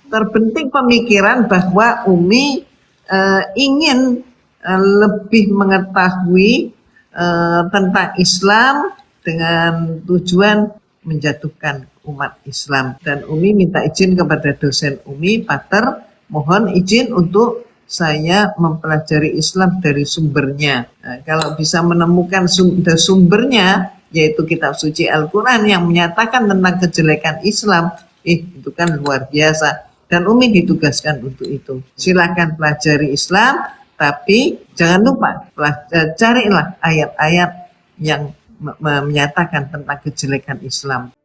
terbentuk pemikiran bahwa Umi ingin lebih mengetahui tentang Islam dengan tujuan menjatuhkan umat Islam. Dan Umi minta izin kepada dosen Umi, Pater, mohon izin untuk saya mempelajari Islam dari sumbernya. Nah, kalau bisa menemukan sumbernya, yaitu kitab suci Al-Quran yang menyatakan tentang kejelekan Islam, itu kan luar biasa. Dan Umi ditugaskan untuk itu. Silakan pelajari Islam, tapi jangan lupa carilah ayat-ayat yang menyatakan tentang kejelekan Islam.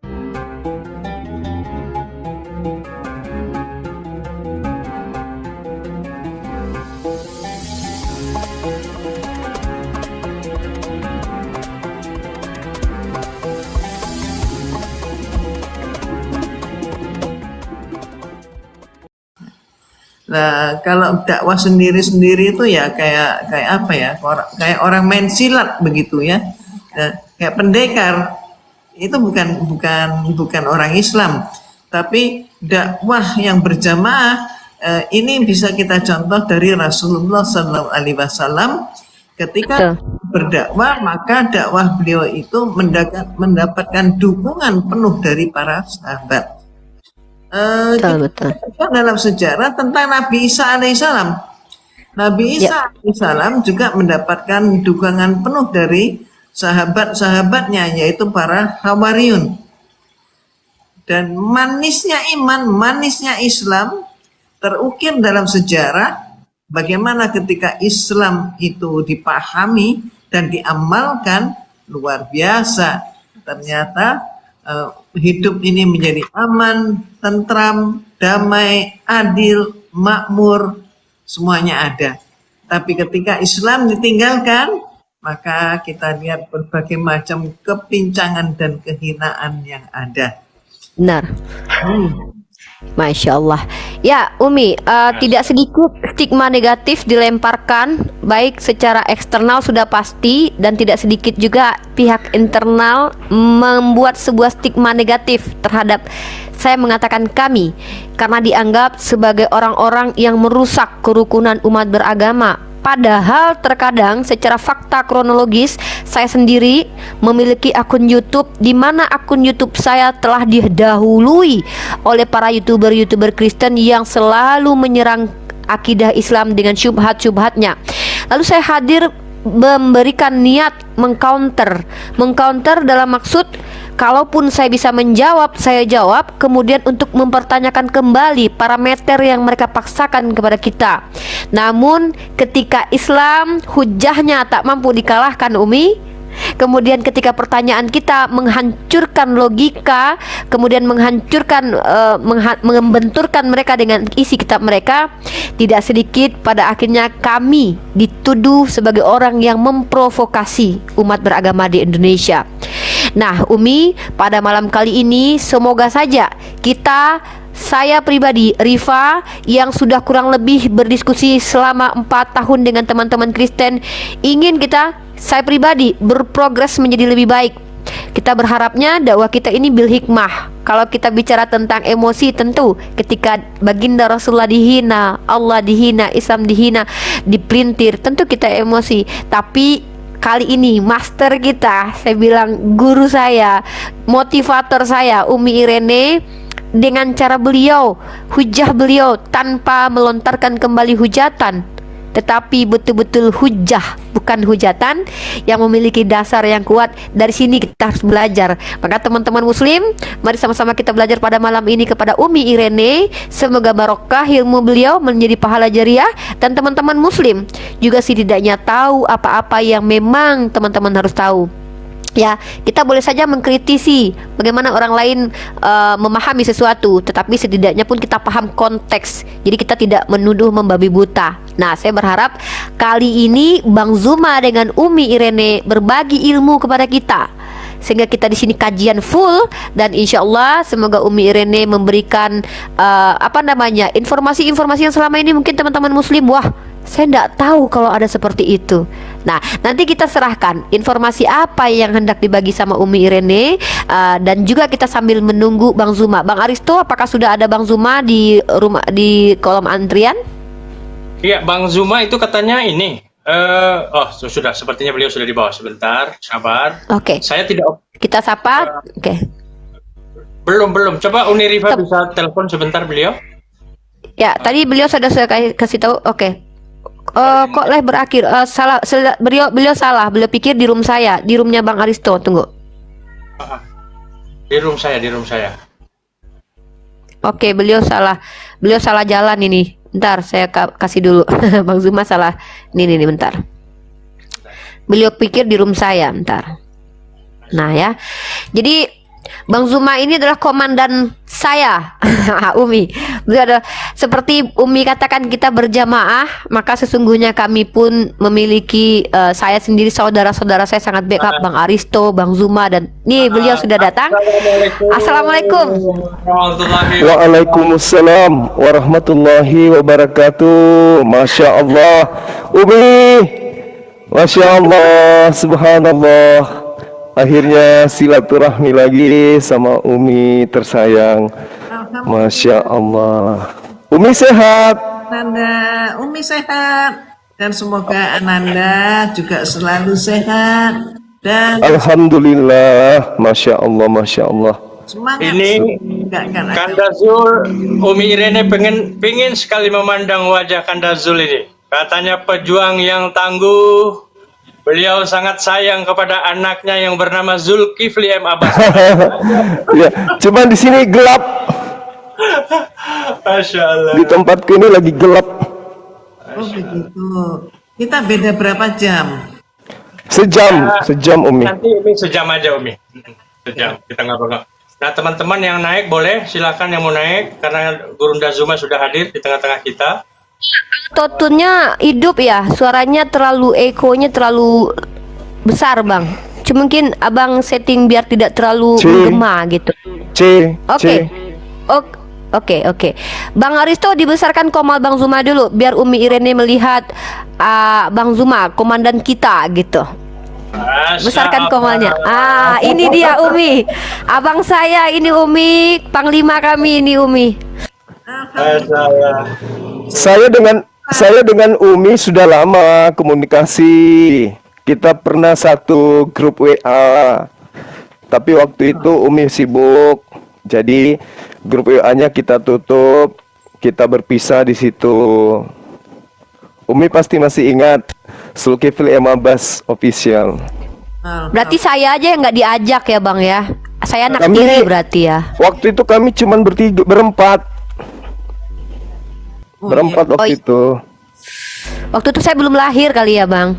Nah, kalau dakwah sendiri-sendiri itu ya kayak apa ya? Kayak orang main silat begitu ya. Nah, kayak pendekar itu bukan orang Islam, tapi dakwah yang berjamaah ini bisa kita contoh dari Rasulullah SAW ketika berdakwah, maka dakwah beliau itu mendapatkan dukungan penuh dari para sahabat. Betul. Dalam sejarah tentang Nabi Isa alaihissalam. Nabi Isa alaihissalam juga mendapatkan dukungan penuh dari sahabat-sahabatnya, yaitu para Hawariyun. Dan manisnya iman, manisnya Islam terukir dalam sejarah bagaimana ketika Islam itu dipahami dan diamalkan, luar biasa. Ternyata hidup ini menjadi aman, tentram, damai, adil, makmur, semuanya ada. Tapi ketika Islam ditinggalkan, maka kita lihat berbagai macam kepincangan dan kehinaan yang ada. Benar. Masya Allah. Ya Umi, tidak sedikit stigma negatif dilemparkan, baik secara eksternal sudah pasti, dan tidak sedikit juga pihak internal membuat sebuah stigma negatif terhadap, saya mengatakan kami, karena dianggap sebagai orang-orang yang merusak kerukunan umat beragama. Padahal terkadang secara fakta kronologis, saya sendiri memiliki akun YouTube di mana akun YouTube saya telah didahului oleh para YouTuber Kristen yang selalu menyerang akidah Islam dengan syubhat-syubhatnya. Lalu saya hadir memberikan niat mengcounter dalam maksud, kalaupun saya bisa menjawab, saya jawab, kemudian untuk mempertanyakan kembali parameter yang mereka paksakan kepada kita. Namun ketika Islam hujahnya tak mampu dikalahkan Umi, kemudian ketika pertanyaan kita menghancurkan logika, kemudian membenturkan mereka dengan isi kitab mereka, tidak sedikit pada akhirnya kami dituduh sebagai orang yang memprovokasi umat beragama di Indonesia. Nah Umi, pada malam kali ini semoga saja saya pribadi, Rifa, yang sudah kurang lebih berdiskusi selama 4 tahun dengan teman-teman Kristen, saya pribadi berprogres menjadi lebih baik. Kita berharapnya dakwah kita ini bil hikmah. Kalau kita bicara tentang emosi, tentu ketika baginda Rasulullah dihina, Allah dihina, Islam dihina, dipelintir, tentu kita emosi. Tapi kali ini master kita, saya bilang guru saya, motivator saya, Umi Irene, dengan cara beliau, hujah beliau tanpa melontarkan kembali hujatan, tetapi betul-betul hujah, bukan hujatan, yang memiliki dasar yang kuat. Dari sini kita harus belajar. Maka teman-teman muslim, mari sama-sama kita belajar pada malam ini kepada Umi Irene. Semoga barokah ilmu beliau menjadi pahala jariah, dan teman-teman muslim juga setidaknya tahu apa-apa yang memang teman-teman harus tahu. Ya, kita boleh saja mengkritisi bagaimana orang lain memahami sesuatu, tetapi setidaknya pun kita paham konteks. Jadi kita tidak menuduh membabi buta. Nah, saya berharap kali ini Bang Zuma dengan Umi Irene berbagi ilmu kepada kita, sehingga kita di sini kajian full, dan insya Allah semoga Umi Irene memberikan informasi-informasi yang selama ini mungkin teman-teman muslim, wah Saya tidak tahu kalau ada seperti itu. Nah, nanti kita serahkan informasi apa yang hendak dibagi sama Umi Irene, dan juga kita sambil menunggu Bang Zuma. Bang Aristo, apakah sudah ada Bang Zuma di rumah di kolom antrian? Iya, Bang Zuma itu katanya ini. Sudah. Sepertinya beliau sudah di bawah. Sebentar, sabar. Oke. Saya tidak. Kita sapa. Oke. Belum. Coba Uni Rifa bisa telepon sebentar beliau. Ya, tadi beliau sudah saya kasih tahu. Oke. Kok live berakhir? Beliau salah. Beliau pikir di room saya, di roomnya Bang Aristo. Tunggu. Di room saya. Oke, beliau salah. Beliau salah jalan ini. Bentar, saya kasih dulu. Bang Zuma salah. Nih, bentar. Beliau pikir di room saya, bentar. Nah ya. Jadi Bang Zuma ini adalah komandan saya, Umi. Beliau adalah, seperti Umi katakan, kita berjamaah, maka sesungguhnya kami pun memiliki, saya sendiri, saudara-saudara saya sangat backup, Bang Aristo, Bang Zuma, dan nih beliau sudah datang. Assalamualaikum. Waalaikumsalam warahmatullahi wabarakatuh. Masya Allah, Umi, Masya Allah, Subhanallah. Akhirnya silaturahmi lagi sama Umi tersayang. Masya Allah. Umi sehat. Ananda, Umi sehat, dan semoga Ananda juga selalu sehat dan Alhamdulillah. Masya Allah, Masya Allah. semangat. Ini Kanda Zul, Umi Irene pengen sekali memandang wajah Kanda Zul ini. Katanya pejuang yang tangguh. Beliau sangat sayang kepada anaknya yang bernama Zulkifli M. Abbas. Ya, cuman di sini gelap. Masya Allah. Di tempatku ini lagi gelap. Oh begitu. Kita beda berapa jam? Sejam Umi. Nanti Umi sejam aja Umi. Sejam, kita nggak bakal. Nah teman-teman yang naik boleh, silakan yang mau naik. Karena Gurunda Zuma sudah hadir di tengah-tengah kita. Totunnya hidup ya, suaranya terlalu ekonya terlalu besar Bang. Cuma mungkin abang setting biar tidak terlalu menggema gitu. Oke. Bang Aristo dibesarkan komal Bang Zuma dulu, biar Umi Irene melihat Bang Zuma, komandan kita gitu. Besarkan komalnya. Ini dia Umi, abang saya ini Umi, panglima kami ini Umi. Saya dengan Umi sudah lama komunikasi. Kita pernah satu grup WA. Tapi waktu itu Umi sibuk. Jadi grup WA-nya kita tutup. Kita berpisah di situ. Umi pasti masih ingat Zulkifli M. Abbas official. Berarti saya aja yang nggak diajak ya Bang ya. Saya anak Kami- tiri berarti ya. Waktu itu kami cuman berempat waktu itu. Waktu itu saya belum lahir kali ya Bang.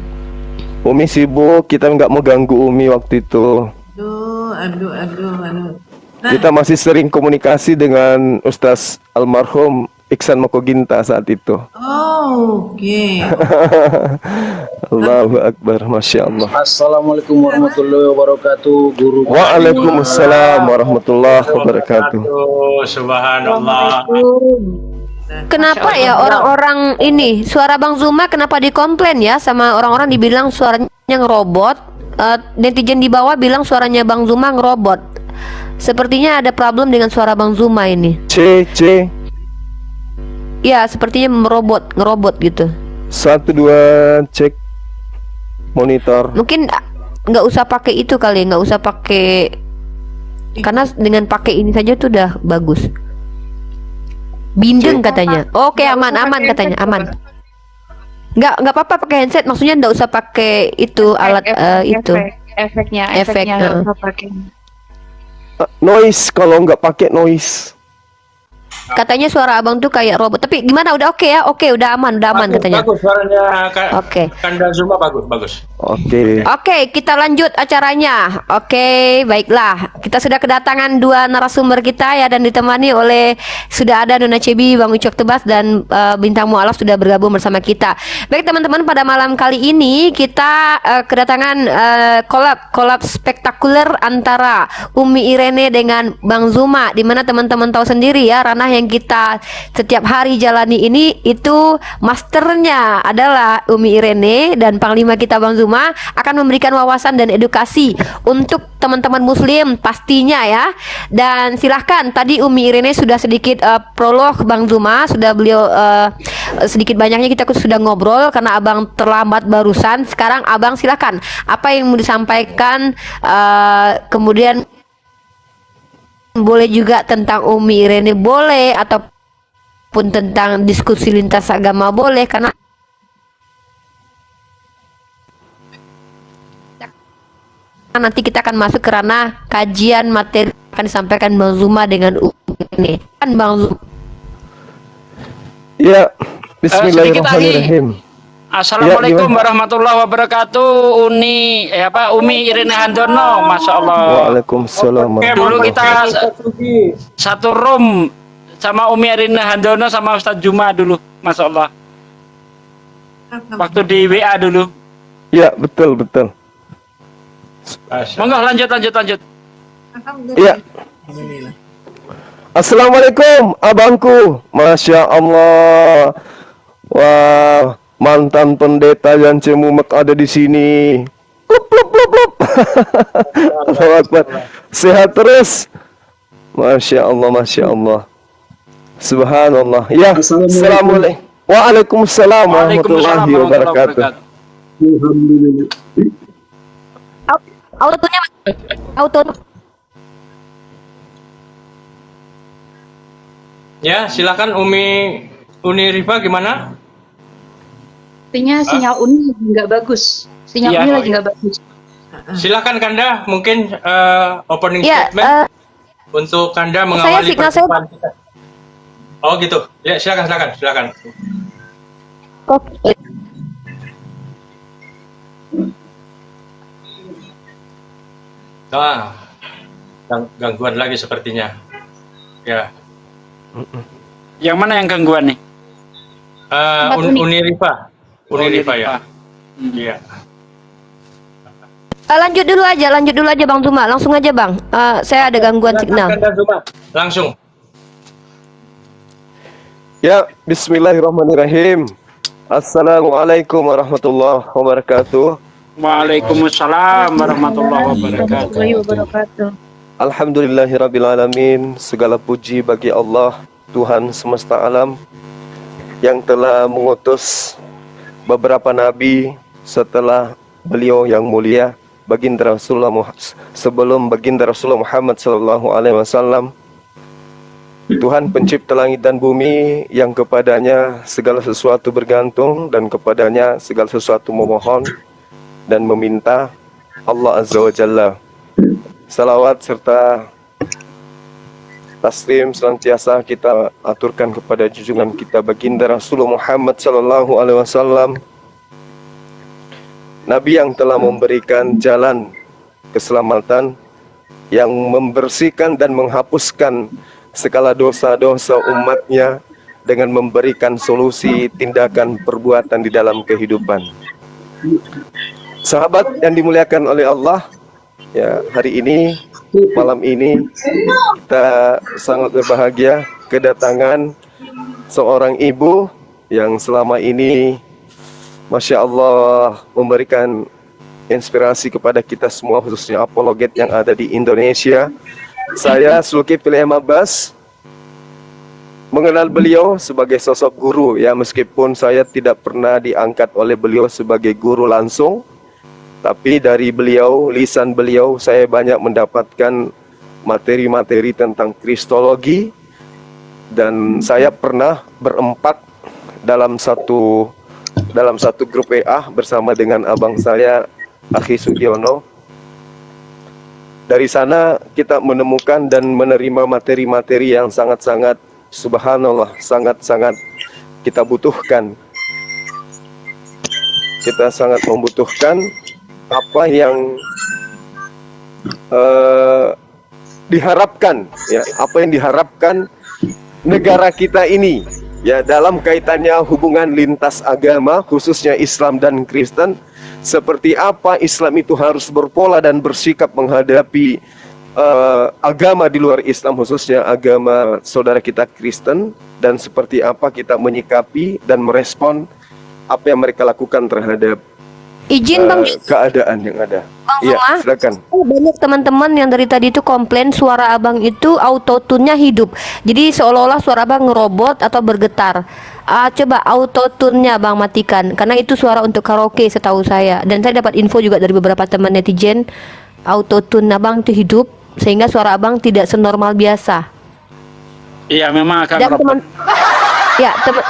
Umi sibuk, kita nggak mau ganggu Umi waktu itu. Aduh. Kita masih sering komunikasi dengan Ustaz almarhum Iksan Mokoginta saat itu. Oke. Allahu Akbar, Masya Allah. Assalamualaikum warahmatullahi wabarakatuh, Guru. Waalaikumsalam warahmatullahi wabarakatuh. Subhanallah. Kenapa ya orang-orang ini suara Bang Zuma kenapa dikomplain ya sama orang-orang, dibilang suaranya ngerobot. Netizen di bawah bilang suaranya Bang Zuma ngerobot. Sepertinya ada problem dengan suara Bang Zuma ini. C. Ya, sepertinya ngerobot gitu. 1 2 cek monitor. Mungkin nggak usah pakai itu kali, nggak usah pakai, karena dengan pakai ini saja tuh udah bagus. Bindeng katanya. Oke, aman katanya, aman. Nggak apa-apa pakai handset, maksudnya nggak usah pakai itu alat itu. Efeknya nggak usah pakai. Noise, kalau nggak pakai noise. Katanya suara abang tuh kayak robot. Tapi gimana? Udah oke ya? Oke, udah aman katanya. Bagus suaranya Oke. Kanda Zuma bagus. Oke. Oke, kita lanjut acaranya. Oke, baiklah. Kita sudah kedatangan dua narasumber kita ya, dan ditemani oleh sudah ada Nona Cebi, Bang Ucok Tebas, dan Bintang Mualaf sudah bergabung bersama kita. Baik teman-teman, pada malam kali ini kita kedatangan collab spektakuler antara Umi Irene dengan Bang Zuma, di mana teman-teman tahu sendiri ya, ranah yang kita setiap hari jalani ini itu masternya adalah Umi Irene, dan Panglima kita Bang Zuma akan memberikan wawasan dan edukasi untuk teman-teman muslim pastinya ya. Dan silahkan, tadi Umi Irene sudah sedikit prolog Bang Zuma, sudah beliau sedikit banyaknya kita sudah ngobrol karena abang terlambat barusan. Sekarang abang silahkan, apa yang mau disampaikan, kemudian boleh juga tentang Umi Irene boleh, ataupun tentang diskusi lintas agama boleh, karena nanti kita akan masuk ke ranah kajian materi akan disampaikan Bang Zuma dengan ini kan Bang Zuma. Ya, bismillahirrahmanirrahim. Assalamualaikum warahmatullahi wabarakatuh. Umi Irene Handono, masya Allah. Waalaikumsalam. Dulu kita satu room sama Umi Irene Handono sama Ustadz Juma dulu, masya Allah. Waktu di WA dulu. Ya, betul. Monggo lanjut. Ya. Assalamualaikum abangku, masya Allah. Wah, mantan pendeta yang cemumek ada di sini. Plup. Allahu Akbar. Sehat terus. Masya Allah. Subhanallah. Ya, assalamualaikum. Waalaikumsalam warahmatullahi wabarakatuh. Auto. Ya, silakan Uni Rifa gimana? Sepertinya sinyal Uni nggak bagus. Sinyal Iya. Uni lagi nggak bagus. Silakan Kanda, mungkin opening Ya, statement untuk Kanda mengawali signal perjumpaan kita. Oh gitu. Ya, silakan. Oke. Wah, gangguan lagi sepertinya. Ya. Yang mana yang gangguan nih? Uni Rifa. Uni Rifa ya. Iya. Lanjut dulu aja Bang Zuma, langsung aja Bang. Saya ada gangguan signal. Langsung. Ya, bismillahirrahmanirrahim. Assalamualaikum warahmatullahi wabarakatuh. Waalaikumsalam warahmatullahi wabarakatuh. Wabarakatuh. Alhamdulillahirrabbilalamin. Segala puji bagi Allah, Tuhan semesta alam, yang telah mengutus beberapa nabi setelah beliau yang mulia, baginda Rasulullah sebelum baginda Rasulullah Muhammad sallallahu alaihi wasallam. Tuhan pencipta langit dan bumi, yang kepadanya segala sesuatu bergantung dan kepadanya segala sesuatu memohon dan meminta, Allah Azza wa Jalla. Salawat serta taslim senantiasa kita aturkan kepada junjungan kita baginda Rasulullah Muhammad sallallahu alaihi wasallam, Nabi yang telah memberikan jalan keselamatan, yang membersihkan dan menghapuskan segala dosa-dosa umatnya dengan memberikan solusi tindakan perbuatan di dalam kehidupan. Sahabat yang dimuliakan oleh Allah, ya, hari ini, malam ini kita sangat berbahagia kedatangan seorang ibu yang selama ini, Masya Allah, memberikan inspirasi kepada kita semua, khususnya apologet yang ada di Indonesia. Saya Zulkifli Abbas mengenal beliau sebagai sosok guru, ya, meskipun saya tidak pernah diangkat oleh beliau sebagai guru langsung, tapi dari beliau, lisan beliau, saya banyak mendapatkan materi-materi tentang kristologi. Dan saya pernah berempat dalam satu grup WA bersama dengan abang saya, Akhi Sugiono. Dari sana kita menemukan dan menerima materi-materi yang sangat-sangat, subhanallah, sangat-sangat kita butuhkan. Kita sangat membutuhkan apa yang diharapkan, ya, apa yang diharapkan negara kita ini, ya, dalam kaitannya hubungan lintas agama, khususnya Islam dan Kristen. Seperti apa Islam itu harus berpola dan bersikap menghadapi agama di luar Islam, khususnya agama saudara kita Kristen, dan seperti apa kita menyikapi dan merespon apa yang mereka lakukan terhadap Izin Bang keadaan yang ada. Bang Iya, Zuma. silakan. Banyak teman-teman yang dari tadi itu komplain suara abang itu autotune-nya hidup. Jadi seolah-olah suara abang ngerobot atau bergetar. Coba autotune-nya bang matikan, karena itu suara untuk karaoke setahu saya. Dan saya dapat info juga dari beberapa teman netizen, autotune abang itu hidup sehingga suara abang tidak senormal biasa. Iya, memang akan Dan ngerobot. teman, ya teman,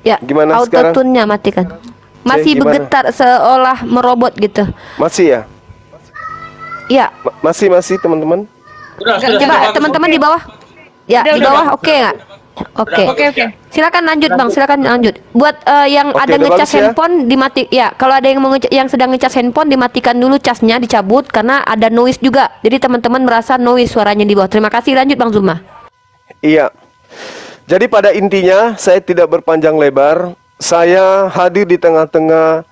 ya Gimana sekarang? autotune-nya matikan. Masih gimana? bergetar seolah merobot gitu. Masih ya? Ya, Masih teman-teman? coba teman-teman di bawah. Ya, di bawah oke nggak? Oke. Oke. Silakan lanjut Bang, silakan lanjut. Buat yang Oke, ada udah ngecas bagus ya? handphone dimati. Ya, kalau ada yang yang sedang ngecas handphone dimatikan dulu casnya, dicabut karena ada noise juga. Jadi teman-teman merasa noise suaranya di bawah. Terima kasih, lanjut Bang Zuma. Iya. Jadi pada intinya saya tidak berpanjang lebar. Saya hadir di tengah-tengah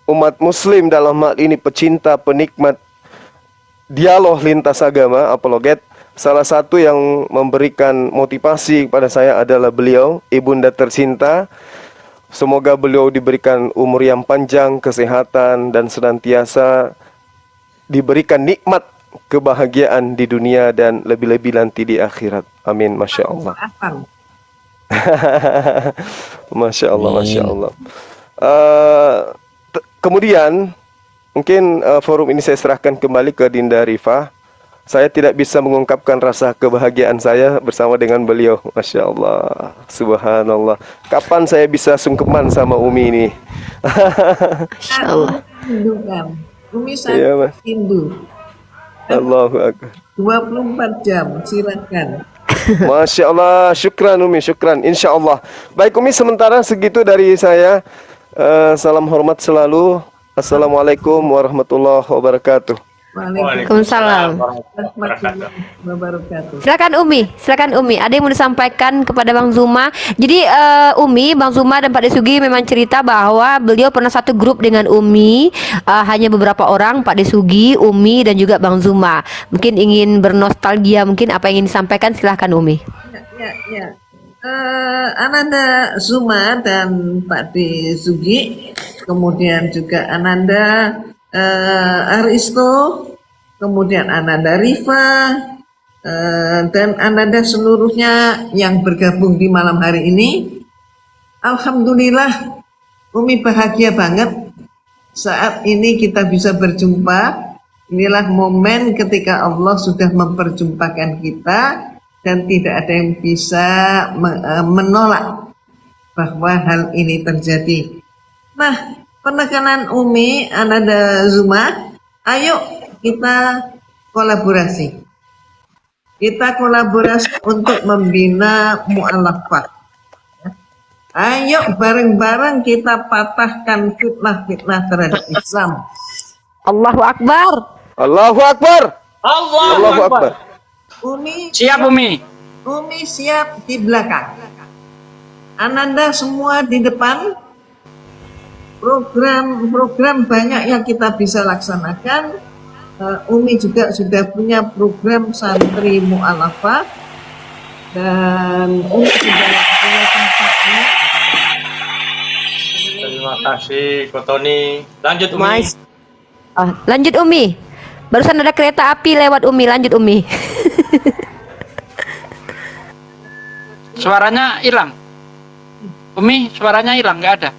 umat muslim, dalam hal ini pecinta, penikmat dialog lintas agama, apologet. Salah satu yang memberikan motivasi kepada saya adalah beliau, ibunda tercinta. Semoga beliau diberikan umur yang panjang, kesehatan, dan senantiasa diberikan nikmat kebahagiaan di dunia dan lebih-lebih nanti di akhirat. Amin. Masya Allah. Afan. Masya Allah, Masya Allah. Kemudian mungkin forum ini saya serahkan kembali ke Dinda Rifah. Saya tidak bisa mengungkapkan rasa kebahagiaan saya bersama dengan beliau. Masya Allah, Subhanallah. Kapan saya bisa sungkeman sama Umi ini? Insyaallah. Rindu kan. Umi sangat Iya, Mas. rindu. Allahu Akbar. 24 jam, silakan. Masya Allah, syukran Umi, syukran. Insya Allah. Baik Umi, sementara segitu dari saya. Salam hormat selalu. Assalamualaikum warahmatullahi wabarakatuh. Waalaikumsalam. Warahmatullahi wabarakatuh. Silakan Umi. Ada yang mau disampaikan kepada Bang Zuma? Jadi Umi, Bang Zuma dan Pak Desugi memang cerita bahwa beliau pernah satu grup dengan Umi, hanya beberapa orang, Pak Desugi, Umi dan juga Bang Zuma. Mungkin ingin bernostalgia, mungkin apa yang ingin disampaikan, silahkan Umi. Ya. Ananda Zuma dan Pak Desugi, kemudian juga Ananda Aristo, kemudian Ananda Rifa, dan Ananda seluruhnya yang bergabung di malam hari ini. Alhamdulillah, Umi bahagia banget saat ini kita bisa berjumpa. Inilah momen ketika Allah sudah memperjumpakan kita dan tidak ada yang bisa menolak bahwa hal ini terjadi. Nah, penekanan Umi, Ananda Zuma, ayo kita kolaborasi. Kita kolaborasi untuk membina mu'alafah. Ayo bareng-bareng kita patahkan fitnah-fitnah terhadap Islam. Allahu Akbar. Allahu Akbar. Allahu Akbar. Umi Siap Umi. Umi siap di belakang. Ananda semua di depan. Program banyak yang kita bisa laksanakan. Umi juga sudah punya program santri mu'alafah dan Umi sudah punya tempatnya. Terima kasih, Ko Tony. Lanjut Umi. Lanjut Umi. Barusan ada kereta api lewat Umi, lanjut Umi. Suaranya hilang. Umi, suaranya hilang, nggak ada.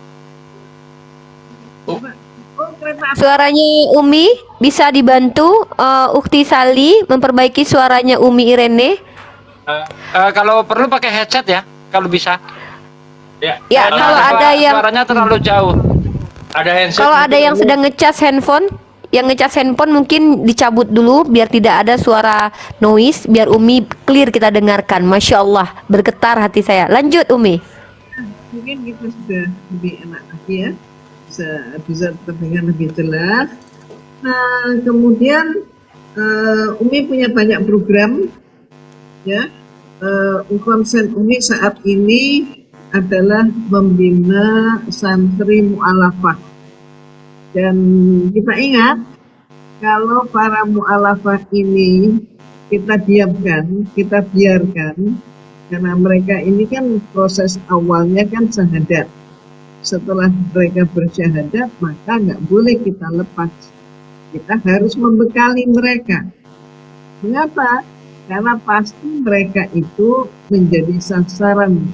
Suaranya Umi bisa dibantu Ukti Sali memperbaiki suaranya Umi Irene. Kalau perlu pakai headset ya, kalau bisa. Ya, Karena kalau ada yang suaranya terlalu jauh. ada handset. kalau ada yang sedang ngecas handphone, mungkin dicabut dulu biar tidak ada suara noise, biar Umi clear kita dengarkan. Masya Allah, bergetar hati saya. Lanjut Umi. mungkin kita sudah lebih enak lagi ya, bisa terdengar lebih jelas. Nah, kemudian Umi punya banyak program ya. Konsen Umi saat ini adalah membina santri mu'alafah. Dan kita ingat, kalau para mu'alafah ini kita diamkan, kita biarkan, karena mereka ini kan proses awalnya kan syahadat. Setelah mereka bersyahadat, maka nggak boleh kita lepas. Kita harus membekali mereka. Mengapa? Karena pasti mereka itu menjadi sasaran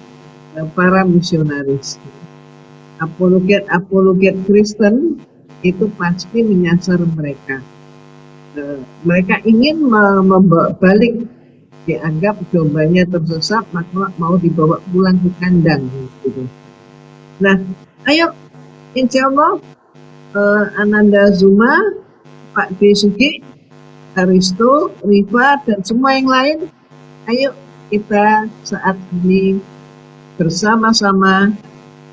para misionaris. Apologet Kristen itu pasti menyasar mereka. Mereka ingin membawa balik, dianggap dombanya tersesat, maka mau dibawa pulang ke kandang. Gitu. Nah, ayo, insya Allah Ananda Zuma, Pak Desugi, Aristo, Riva, dan semua yang lain, ayo kita saat ini bersama-sama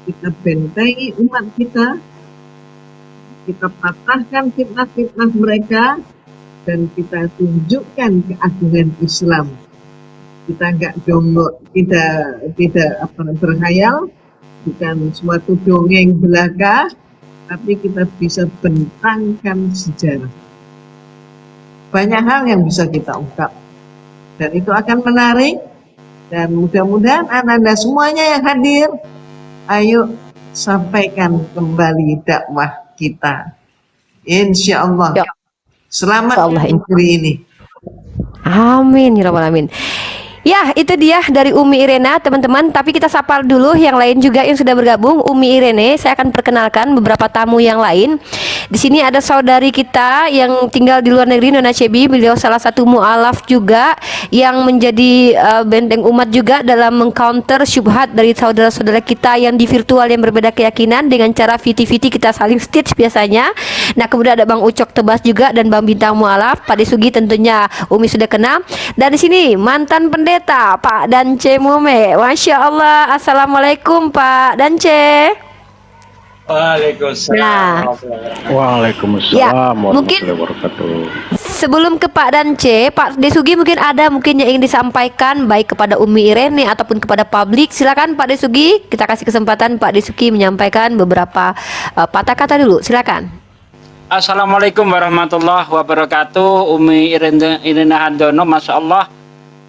kita bentengi umat kita patahkan fitnah-fitnah mereka, dan kita tunjukkan keagungan Islam. Kita nggak dongok, tidak berkhayal, bukan suatu dongeng belaka, tapi kita bisa bentangkan sejarah. Banyak hal yang bisa kita ungkap, dan itu akan menarik. Dan mudah-mudahan Ananda semuanya yang hadir, ayo sampaikan kembali dakwah kita. Insya Allah. Ya. Selamat hari ini. Amin ya rabbal alamin. Ya, itu dia dari Umi Irena, teman-teman. Tapi kita sapa dulu yang lain juga yang sudah bergabung. Umi Irene, saya akan perkenalkan beberapa tamu yang lain. Di sini ada saudari kita yang tinggal di luar negeri, Nona Cebi. Beliau salah satu mu'alaf juga yang menjadi benteng umat juga dalam mengcounter syubhat dari saudara-saudara kita yang di virtual yang berbeda keyakinan dengan cara viti-viti kita saling stitch biasanya. Nah, kemudian ada Bang Ucok Tebas juga dan Bang Bintang Mu'alaf. Pak Desugi tentunya Umi sudah kenal. Dan di sini mantan pendeta Pak Dance Mume. Masya Allah. Assalamualaikum Pak Dance. Waalaikumsalam. Nah, Waalaikumsalam ya, warahmatullahi wabarakatuh. sebelum ke Pak Dance, Pak Desugi mungkin yang ingin disampaikan baik kepada Umi Irene ataupun kepada publik. Silakan Pak Desugi, kita kasih kesempatan Pak Desugi menyampaikan beberapa patah kata dulu. Silakan. Assalamualaikum warahmatullahi wabarakatuh. Umi Irene Handono, Masya Allah,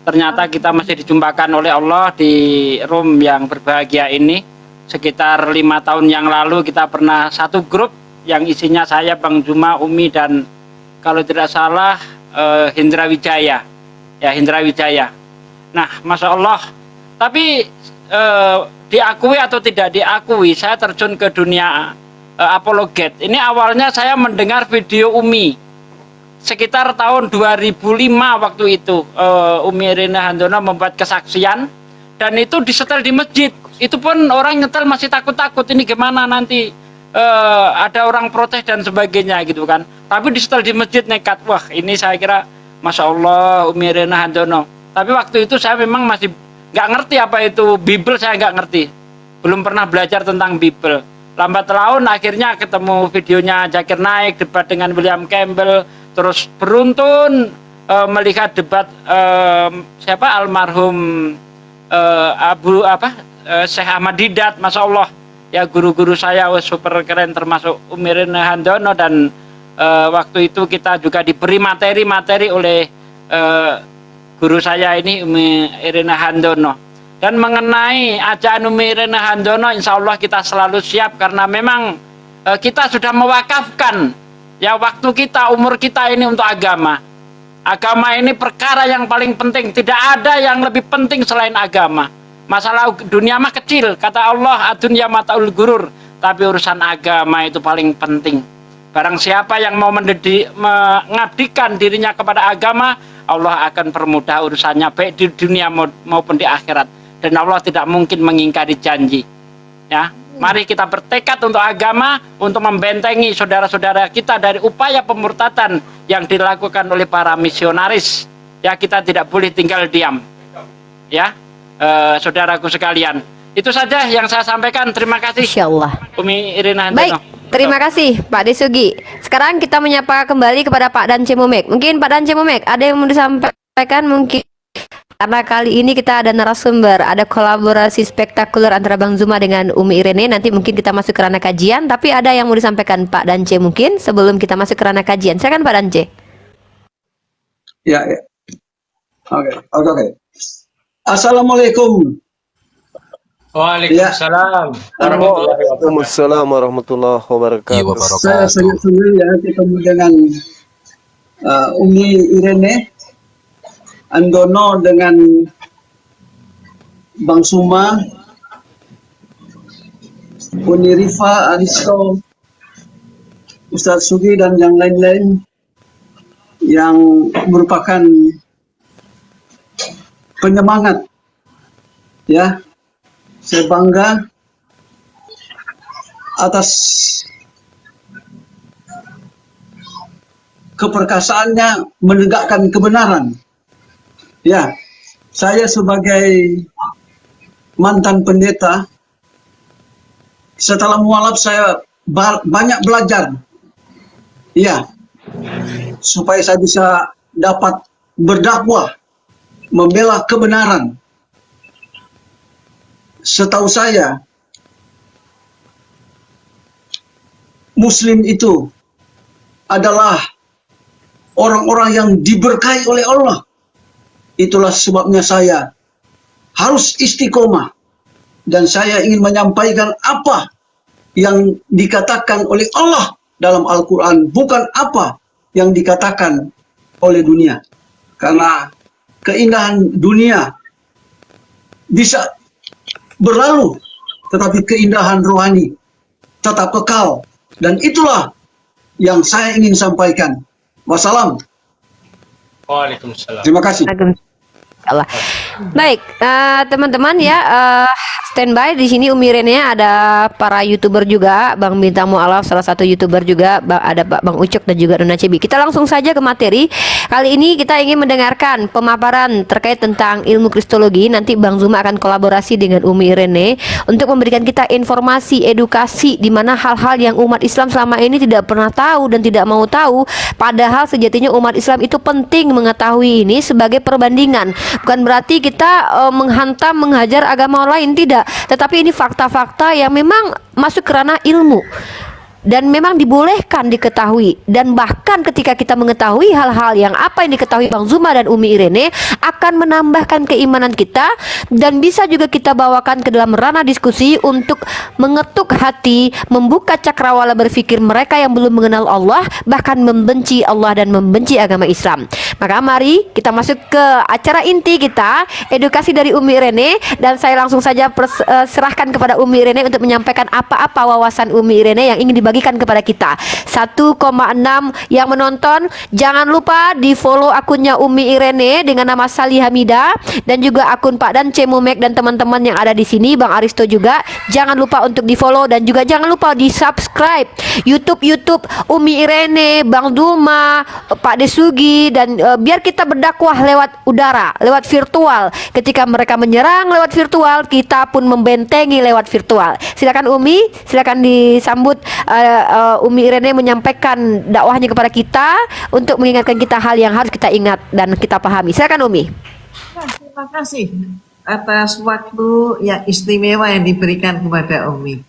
ternyata kita masih dijumpakan oleh Allah di room yang berbahagia ini. Sekitar 5 tahun yang lalu kita pernah satu grup yang isinya saya, Bang Juma, Umi, dan kalau tidak salah Hendra Wijaya. Ya, Hendra Wijaya. Nah, Masya Allah. Tapi diakui atau tidak diakui, saya terjun ke dunia apologet. Ini awalnya saya mendengar video Umi sekitar tahun 2005 waktu itu. Umi Irene Handono membuat kesaksian dan itu disetel di masjid. Itu pun orang nyetel masih takut-takut, ini gimana nanti ada orang protes dan sebagainya gitu kan. Tapi disetel di masjid nekat. Wah, ini saya kira Masya Allah Umi Irene Handono. Tapi waktu itu saya memang masih nggak ngerti apa itu Bible, saya nggak ngerti. Belum pernah belajar tentang Bible. Lambat laun akhirnya ketemu videonya Zakir Naik, debat dengan William Campbell. Terus beruntun melihat debat siapa almarhum Syekh Ahmad Didat, Masya Allah, ya guru-guru saya super keren termasuk Umi Irene Handono. Dan waktu itu kita juga diberi materi-materi oleh guru saya ini Umi Irene Handono. Dan mengenai ajaran Umi Irene Handono, insya Allah kita selalu siap karena memang kita sudah mewakafkan ya waktu kita, umur kita ini untuk agama. Agama ini perkara yang paling penting, tidak ada yang lebih penting selain agama. Masalah dunia mah kecil, kata Allah, adunya mataul gurur, tapi urusan agama itu paling penting. Barang siapa yang mau mengabdikan dirinya kepada agama, Allah akan permudah urusannya baik di dunia maupun di akhirat. Dan Allah tidak mungkin mengingkari janji. Ya, mari kita bertekad untuk agama, untuk membentengi saudara-saudara kita dari upaya pemurtatan yang dilakukan oleh para misionaris. Ya, kita tidak boleh tinggal diam. Ya. Saudaraku sekalian, Itu saja yang saya sampaikan. Terima kasih. Insyaallah. Umi Irina Baik, Handono. terima kasih Pak Desugi. Sekarang kita menyapa kembali kepada Pak Dance Momek. Mungkin Pak Dance Momek ada yang mau disampaikan mungkin, karena kali ini kita ada narasumber, ada kolaborasi spektakuler antara Bang Zuma dengan Umi Irene. Nanti mungkin kita masuk ke ranah kajian, tapi ada yang mau disampaikan Pak Dance mungkin sebelum kita masuk ke ranah kajian. Silakan Pak Dance. Ya, ya. Oke. Assalamualaikum. Waalaikumsalam warahmatullahi wabarakatuh. Waalaikumsalam warahmatullahi wabarakatuh. Saya sangat senang ya ketemu dengan Umi Irene Handono dengan Bang Suma, Uni Rifa, Aristo, Ustadz Sugi dan yang lain-lain yang merupakan penyemangat ya. Saya bangga atas keperkasaannya menegakkan kebenaran. Ya, saya sebagai mantan pendeta, setelah mualaf saya banyak belajar. Ya, supaya saya bisa dapat berdakwah, membela kebenaran. Setahu saya, Muslim itu adalah orang-orang yang diberkahi oleh Allah. Itulah sebabnya saya harus istiqomah. Dan saya ingin menyampaikan apa yang dikatakan oleh Allah dalam Al-Quran, bukan apa yang dikatakan oleh dunia. Karena keindahan dunia bisa berlalu, tetapi keindahan rohani tetap kekal. Dan itulah yang saya ingin sampaikan. Wassalam. Waalaikumsalam. Terima kasih. Allah. Baik, teman-teman ya, standby di sini Umi Irene, ada para YouTuber juga, Bang Bintang Mu'alaf salah satu YouTuber juga, ada Bang Ucok dan juga Nona Cebi. Kita langsung saja ke materi. Kali ini kita ingin mendengarkan pemaparan terkait tentang ilmu kristologi. Nanti Bang Zuma akan kolaborasi dengan Umi Irene untuk memberikan kita informasi, edukasi di mana hal-hal yang umat Islam selama ini tidak pernah tahu dan tidak mau tahu. Padahal sejatinya umat Islam itu penting mengetahui ini sebagai perbandingan. Bukan berarti kita menghantam, menghajar agama lain, tidak. Tetapi ini fakta-fakta yang memang masuk ke ranah ilmu dan memang dibolehkan diketahui. Dan bahkan ketika kita mengetahui hal-hal yang apa yang diketahui Bang Zuma dan Umi Irene akan menambahkan keimanan kita dan bisa juga kita bawakan ke dalam ranah diskusi untuk mengetuk hati, membuka cakrawala berpikir mereka yang belum mengenal Allah, bahkan membenci Allah dan membenci agama Islam. Maka mari kita masuk ke acara inti kita, edukasi dari Umi Irene, dan saya langsung saja serahkan kepada Umi Irene untuk menyampaikan apa-apa wawasan Umi Irene yang ingin dibagikan kepada kita. 1,6 yang menonton, jangan lupa di follow akunnya Umi Irene dengan nama Sali Hamida, dan juga akun Pak Dan Cemumek dan teman-teman yang ada di sini, Bang Aristo juga. Jangan lupa untuk di follow dan juga jangan lupa di subscribe YouTube Umi Irene, Bang Duma, Pak Desugi, dan biar kita berdakwah lewat udara, lewat virtual. Ketika mereka menyerang lewat virtual, kita pun membentengi lewat virtual. Silakan Umi, silakan disambut. Umi Irene menyampaikan dakwahnya kepada kita untuk mengingatkan kita hal yang harus kita ingat dan kita pahami. Silakan Umi. Terima kasih atas waktu yang istimewa yang diberikan kepada Umi.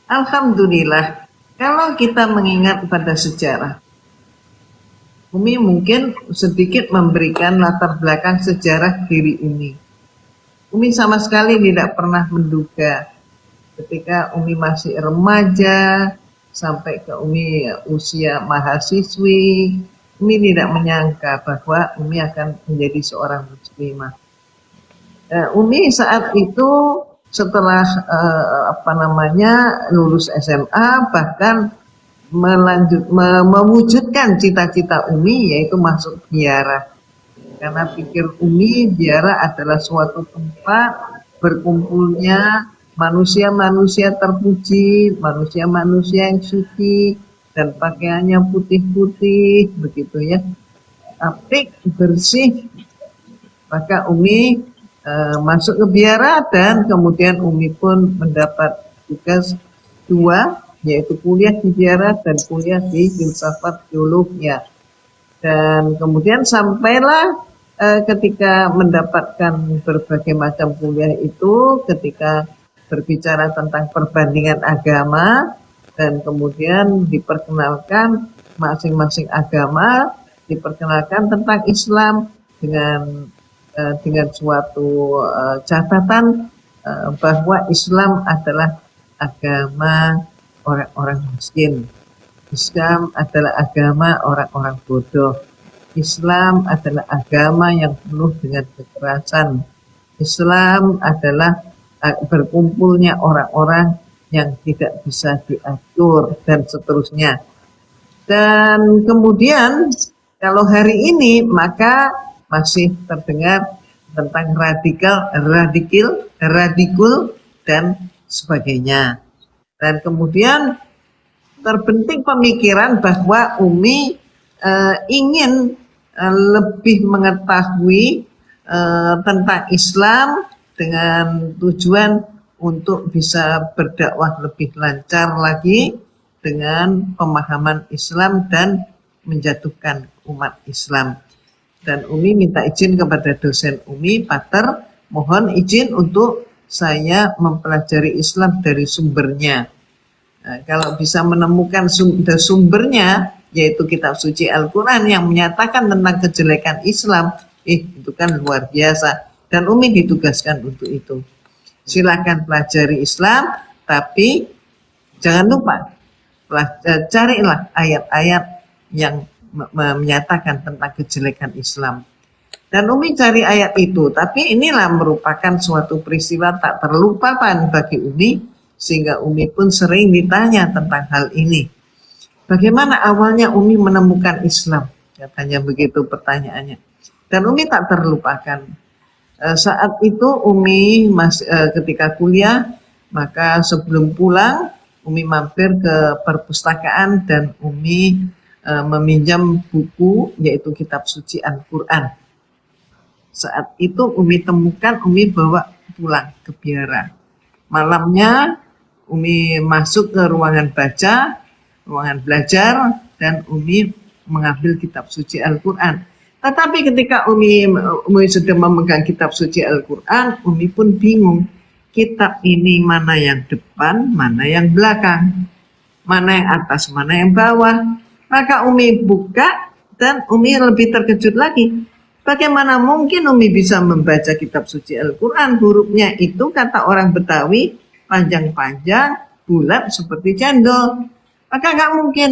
Alhamdulillah, kalau kita mengingat pada sejarah, Umi mungkin sedikit memberikan latar belakang sejarah diri Umi. Umi sama sekali tidak pernah menduga ketika Umi masih remaja sampai ke Umi usia mahasiswi, Umi tidak menyangka bahwa Umi akan menjadi seorang muslimah. Umi saat itu setelah lulus SMA bahkan mewujudkan cita-cita Umi, yaitu masuk biara. Karena pikir Umi biara adalah suatu tempat berkumpulnya manusia-manusia terpuji, manusia-manusia yang suci dan pakaiannya putih-putih begitu ya, apik, bersih. Maka Umi masuk ke biara, dan kemudian Umi pun mendapat tugas dua, yaitu kuliah di biara dan kuliah di filsafat teologinya. Dan kemudian sampailah ketika mendapatkan berbagai macam kuliah itu, ketika berbicara tentang perbandingan agama, dan kemudian diperkenalkan masing-masing agama, diperkenalkan tentang Islam dengan suatu catatan bahwa Islam adalah agama orang-orang miskin. Islam adalah agama orang-orang bodoh. Islam adalah agama yang penuh dengan kekerasan. Islam adalah berkumpulnya orang-orang yang tidak bisa diatur, dan seterusnya. Dan kemudian kalau hari ini maka masih terdengar tentang radikul dan sebagainya. Dan kemudian terbentuk pemikiran bahwa Umi ingin lebih mengetahui tentang Islam dengan tujuan untuk bisa berdakwah lebih lancar lagi dengan pemahaman Islam dan menjatuhkan umat Islam. Dan Umi minta izin kepada dosen Umi, Pater, mohon izin untuk saya mempelajari Islam dari sumbernya. Nah, kalau bisa menemukan sumbernya, yaitu kitab suci Al-Quran yang menyatakan tentang kejelekan Islam, itu kan luar biasa. Dan Umi ditugaskan untuk itu. Silakan pelajari Islam, tapi jangan lupa carilah ayat-ayat yang menyatakan tentang kejelekan Islam. Dan Umi cari ayat itu, tapi inilah merupakan suatu peristiwa tak terlupakan bagi Umi, sehingga Umi pun sering ditanya tentang hal ini. Bagaimana awalnya Umi menemukan Islam? Katanya begitu pertanyaannya. Dan Umi tak terlupakan. Saat itu Umi ketika kuliah, maka sebelum pulang Umi mampir ke perpustakaan dan Umi meminjam buku, yaitu kitab suci Al-Quran. Saat itu Umi temukan, Umi bawa pulang ke biara. Malamnya Umi masuk ke ruangan baca, ruangan belajar, dan Umi mengambil kitab suci Al-Quran. Tetapi ketika Umi sudah memegang kitab suci Al-Quran, Umi pun bingung. Kitab ini mana yang depan, mana yang belakang. Mana yang atas, mana yang bawah. Maka Umi buka dan Umi lebih terkejut lagi. Bagaimana mungkin Umi bisa membaca kitab suci Al-Quran? Hurufnya itu kata orang Betawi, panjang-panjang, bulat seperti cendol. Maka nggak mungkin.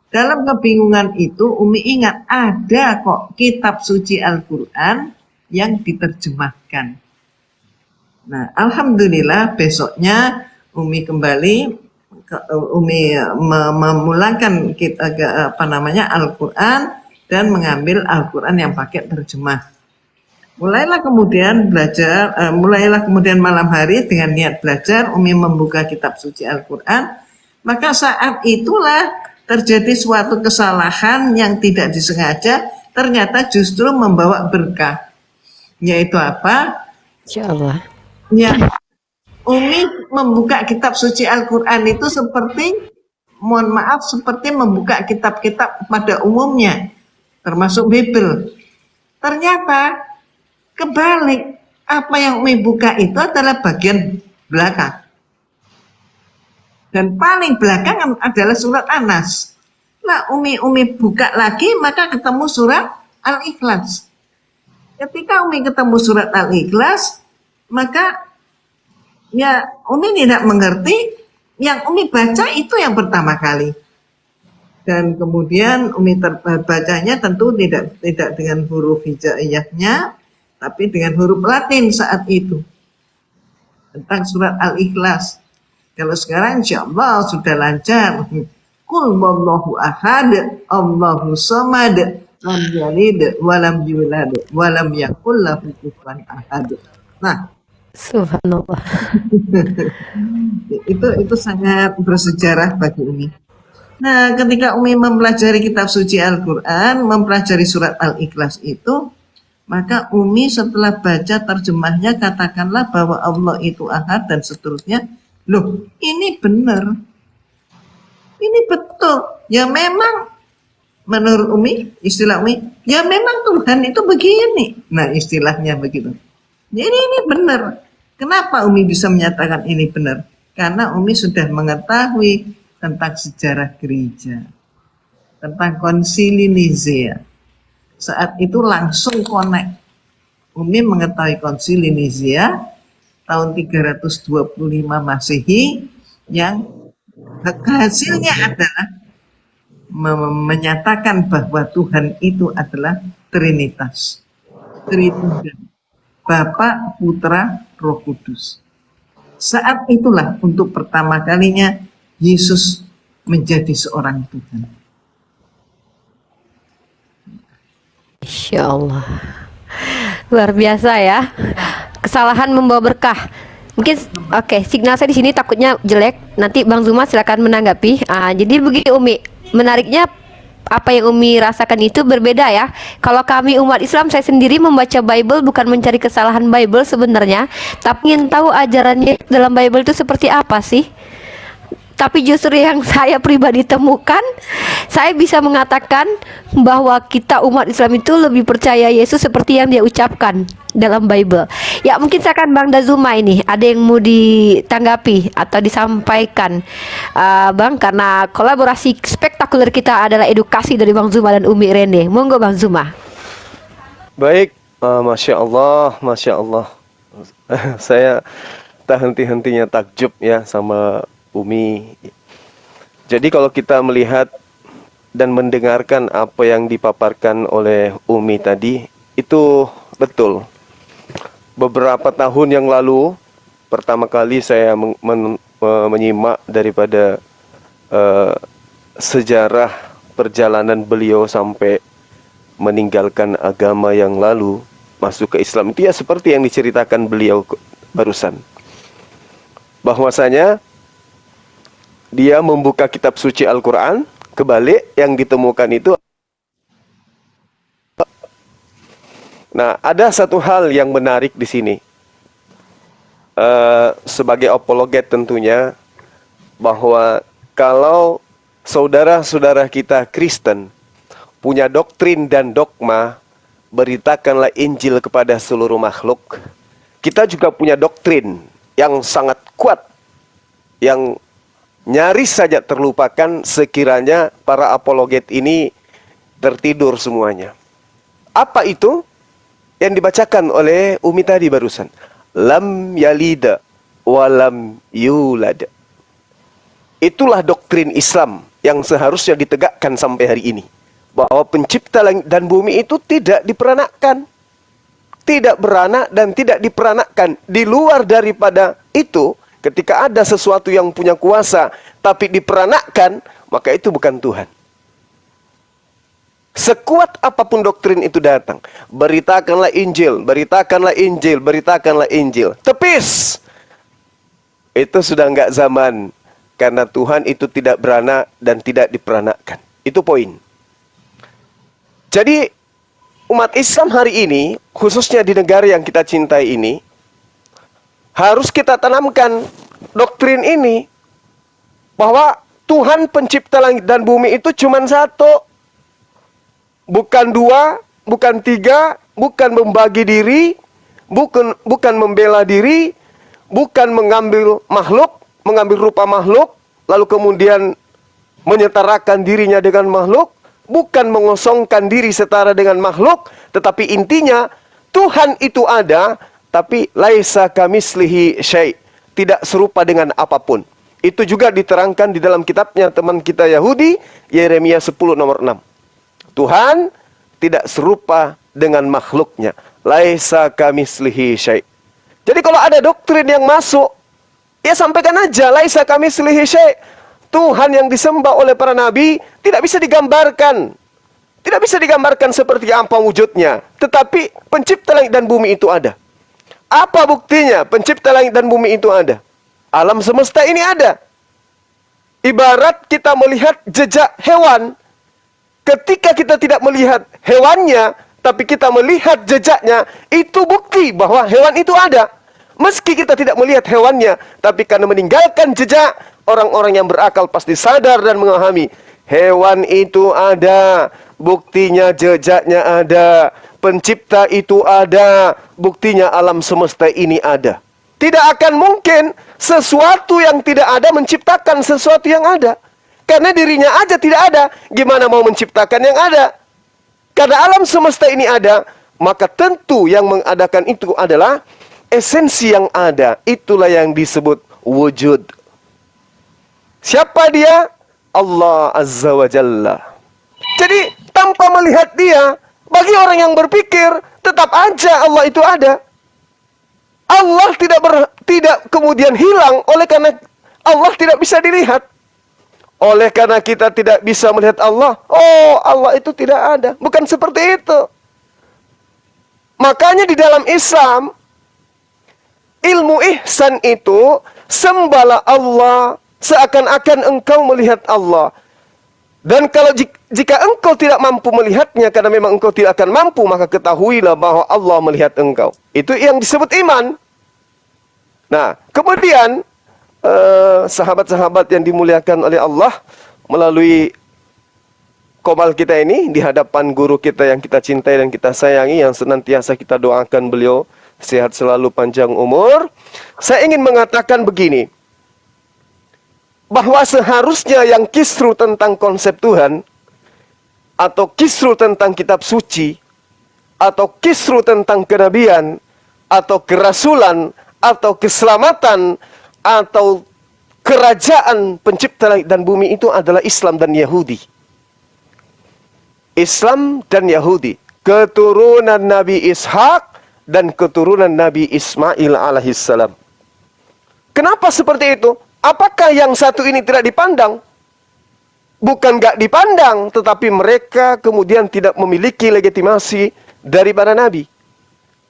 Dalam kebingungan itu Umi ingat ada kok kitab suci Al-Quran yang diterjemahkan. Nah, alhamdulillah besoknya Umi kembali, Umi memulangkan Al-Quran dan mengambil Al-Quran yang pakai terjemah. Mulailah kemudian malam hari dengan niat belajar, Umi membuka kitab suci Al-Quran. Maka saat itulah terjadi suatu kesalahan yang tidak disengaja, ternyata justru membawa berkah. Yaitu apa? Insyaallah. Ya, Umi membuka kitab suci Al-Quran itu seperti, mohon maaf, seperti membuka kitab-kitab pada umumnya, termasuk Bible. Ternyata kebalik, apa yang Umi buka itu adalah bagian belakang. Dan paling belakang adalah surat An-Nas. Nah, Umi buka lagi, maka ketemu surat Al-Ikhlas. Ketika Umi ketemu surat Al-Ikhlas, maka ya Umi tidak mengerti, yang Umi baca itu yang pertama kali. Dan kemudian Umi bacanya tentu tidak dengan huruf hijaiyahnya, tapi dengan huruf Latin saat itu. Tentang surat Al-Ikhlas. Kalau sekarang insya Allah sudah lancar. Qul wallahu ahad, Allahu samad, lam yalid, walam yulad, walam yakul lahu kufuwan ahad. Nah, Subhanallah. itu sangat bersejarah bagi Umi. Nah, ketika Umi mempelajari kitab suci Al-Quran, mempelajari surat Al-Ikhlas itu, Maka Umi setelah baca terjemahnya katakanlah bahwa Allah itu ahad dan seterusnya. Loh, ini benar. Ini betul. Ya memang menurut Umi, istilah Umi, ya memang Tuhan itu begini. Nah, istilahnya begitu. Jadi ini benar. Kenapa Umi bisa menyatakan ini benar? Karena Umi sudah mengetahui tentang sejarah gereja, tentang konsili Nicea. Saat itu langsung connect. Umi mengetahui konsili Nicea tahun 325 Masehi yang hasilnya adalah menyatakan bahwa Tuhan itu adalah Trinitas, Tritunggal, Bapa, Putra, Roh Kudus. Saat itulah untuk pertama kalinya Yesus menjadi seorang Tuhan. Insya Allah. Luar biasa ya. Kesalahan membawa berkah. Mungkin oke, signal saya di sini takutnya jelek. Nanti Bang Zuma silakan menanggapi. Jadi begini Umi, menariknya apa yang Umi rasakan itu berbeda ya. Kalau kami umat Islam, saya sendiri membaca Bible bukan mencari kesalahan Bible sebenarnya, tapi ingin tahu ajarannya dalam Bible itu seperti apa sih. Tapi justru yang saya pribadi temukan, saya bisa mengatakan bahwa kita umat Islam itu lebih percaya Yesus seperti yang dia ucapkan dalam Bible. Ya mungkin saya akan Bang Dazuma ini, ada yang mau ditanggapi atau disampaikan Bang, karena kolaborasi spektakuler kita adalah edukasi dari Bang Zuma dan Umi Irene. Monggo Bang Zuma. Baik, Masya Allah, Masya Allah. Saya tak henti-hentinya takjub ya sama Umi. Jadi kalau kita melihat dan mendengarkan apa yang dipaparkan oleh Umi tadi, itu betul. Beberapa tahun yang lalu, pertama kali saya menyimak daripada sejarah perjalanan beliau sampai meninggalkan agama yang lalu, masuk ke Islam. Itu ya seperti yang diceritakan beliau barusan. Bahwasanya dia membuka kitab suci Al-Quran, kebalik yang ditemukan itu. Nah, ada satu hal yang menarik di sini. Sebagai apologet tentunya, bahwa kalau saudara-saudara kita Kristen punya doktrin dan dogma, beritakanlah Injil kepada seluruh makhluk. Kita juga punya doktrin yang sangat kuat, yang nyaris saja terlupakan sekiranya para apologet ini tertidur semuanya. Apa itu? Yang dibacakan oleh Umi tadi barusan. Lam yalida walam yulad. Itulah doktrin Islam yang seharusnya ditegakkan sampai hari ini. Bahwa pencipta langit dan bumi itu tidak diperanakkan. Tidak beranak dan tidak diperanakkan. Di luar daripada itu, ketika ada sesuatu yang punya kuasa, tapi diperanakkan, maka itu bukan Tuhan. Sekuat apapun doktrin itu datang, beritakanlah Injil, beritakanlah Injil, beritakanlah Injil. Tepis! Itu sudah enggak zaman. Karena Tuhan itu tidak beranak dan tidak diperanakkan. Itu poin. Jadi, umat Islam hari ini, khususnya di negara yang kita cintai ini, harus kita tanamkan doktrin ini, bahwa Tuhan pencipta langit dan bumi itu cuma satu. Bukan dua, bukan tiga, bukan membagi diri, bukan membela diri, bukan mengambil makhluk, mengambil rupa makhluk, lalu kemudian menyetarakan dirinya dengan makhluk, bukan mengosongkan diri setara dengan makhluk, tetapi intinya Tuhan itu ada, tapi laisa kamitslihi syai', tidak serupa dengan apapun. Itu juga diterangkan di dalam kitabnya teman kita Yahudi, Yeremia 10 nomor 6. Tuhan tidak serupa dengan makhluknya. Laisa kamitslihi syai'. Jadi kalau ada doktrin yang masuk, ya sampaikan aja, laisa kamitslihi syai'. Tuhan yang disembah oleh para nabi tidak bisa digambarkan. Tidak bisa digambarkan seperti apa wujudnya. Tetapi pencipta langit dan bumi itu ada. Apa buktinya pencipta langit dan bumi itu ada? Alam semesta ini ada. Ibarat kita melihat jejak hewan. Ketika kita tidak melihat hewannya, tapi kita melihat jejaknya, itu bukti bahwa hewan itu ada. Meski kita tidak melihat hewannya, tapi karena meninggalkan jejak, orang-orang yang berakal pasti sadar dan memahami. Hewan itu ada, buktinya jejaknya ada. Pencipta itu ada, buktinya alam semesta ini ada. Tidak akan mungkin sesuatu yang tidak ada menciptakan sesuatu yang ada. Karena dirinya aja tidak ada, gimana mau menciptakan yang ada? Karena alam semesta ini ada, maka tentu yang mengadakan itu adalah esensi yang ada. Itulah yang disebut wujud. Siapa dia? Allah Azza wa Jalla. Jadi tanpa melihat dia, bagi orang yang berpikir, tetap aja Allah itu ada. Allah tidak kemudian hilang oleh karena Allah tidak bisa dilihat. Oleh karena kita tidak bisa melihat Allah, oh Allah itu tidak ada. Bukan seperti itu. Makanya di dalam Islam, ilmu ihsan itu, sembahlah Allah seakan-akan engkau melihat Allah. Dan kalau jika engkau tidak mampu melihatnya, karena memang engkau tidak akan mampu, maka ketahuilah bahwa Allah melihat engkau. Itu yang disebut iman. Nah, kemudian sahabat-sahabat yang dimuliakan oleh Allah, melalui komal kita ini, di hadapan guru kita yang kita cintai dan kita sayangi, yang senantiasa kita doakan beliau sehat selalu, panjang umur, saya ingin mengatakan begini, bahwa seharusnya yang kisru tentang konsep Tuhan, atau kisru tentang kitab suci, atau kisru tentang kenabian, atau kerasulan, atau keselamatan, atau kerajaan pencipta langit dan bumi itu adalah Islam dan Yahudi. Islam dan Yahudi, keturunan Nabi Ishak dan keturunan Nabi Ismail alaihissalam. Kenapa seperti itu? Apakah yang satu ini tidak dipandang? Bukan gak dipandang, tetapi mereka kemudian tidak memiliki legitimasi daripada Nabi.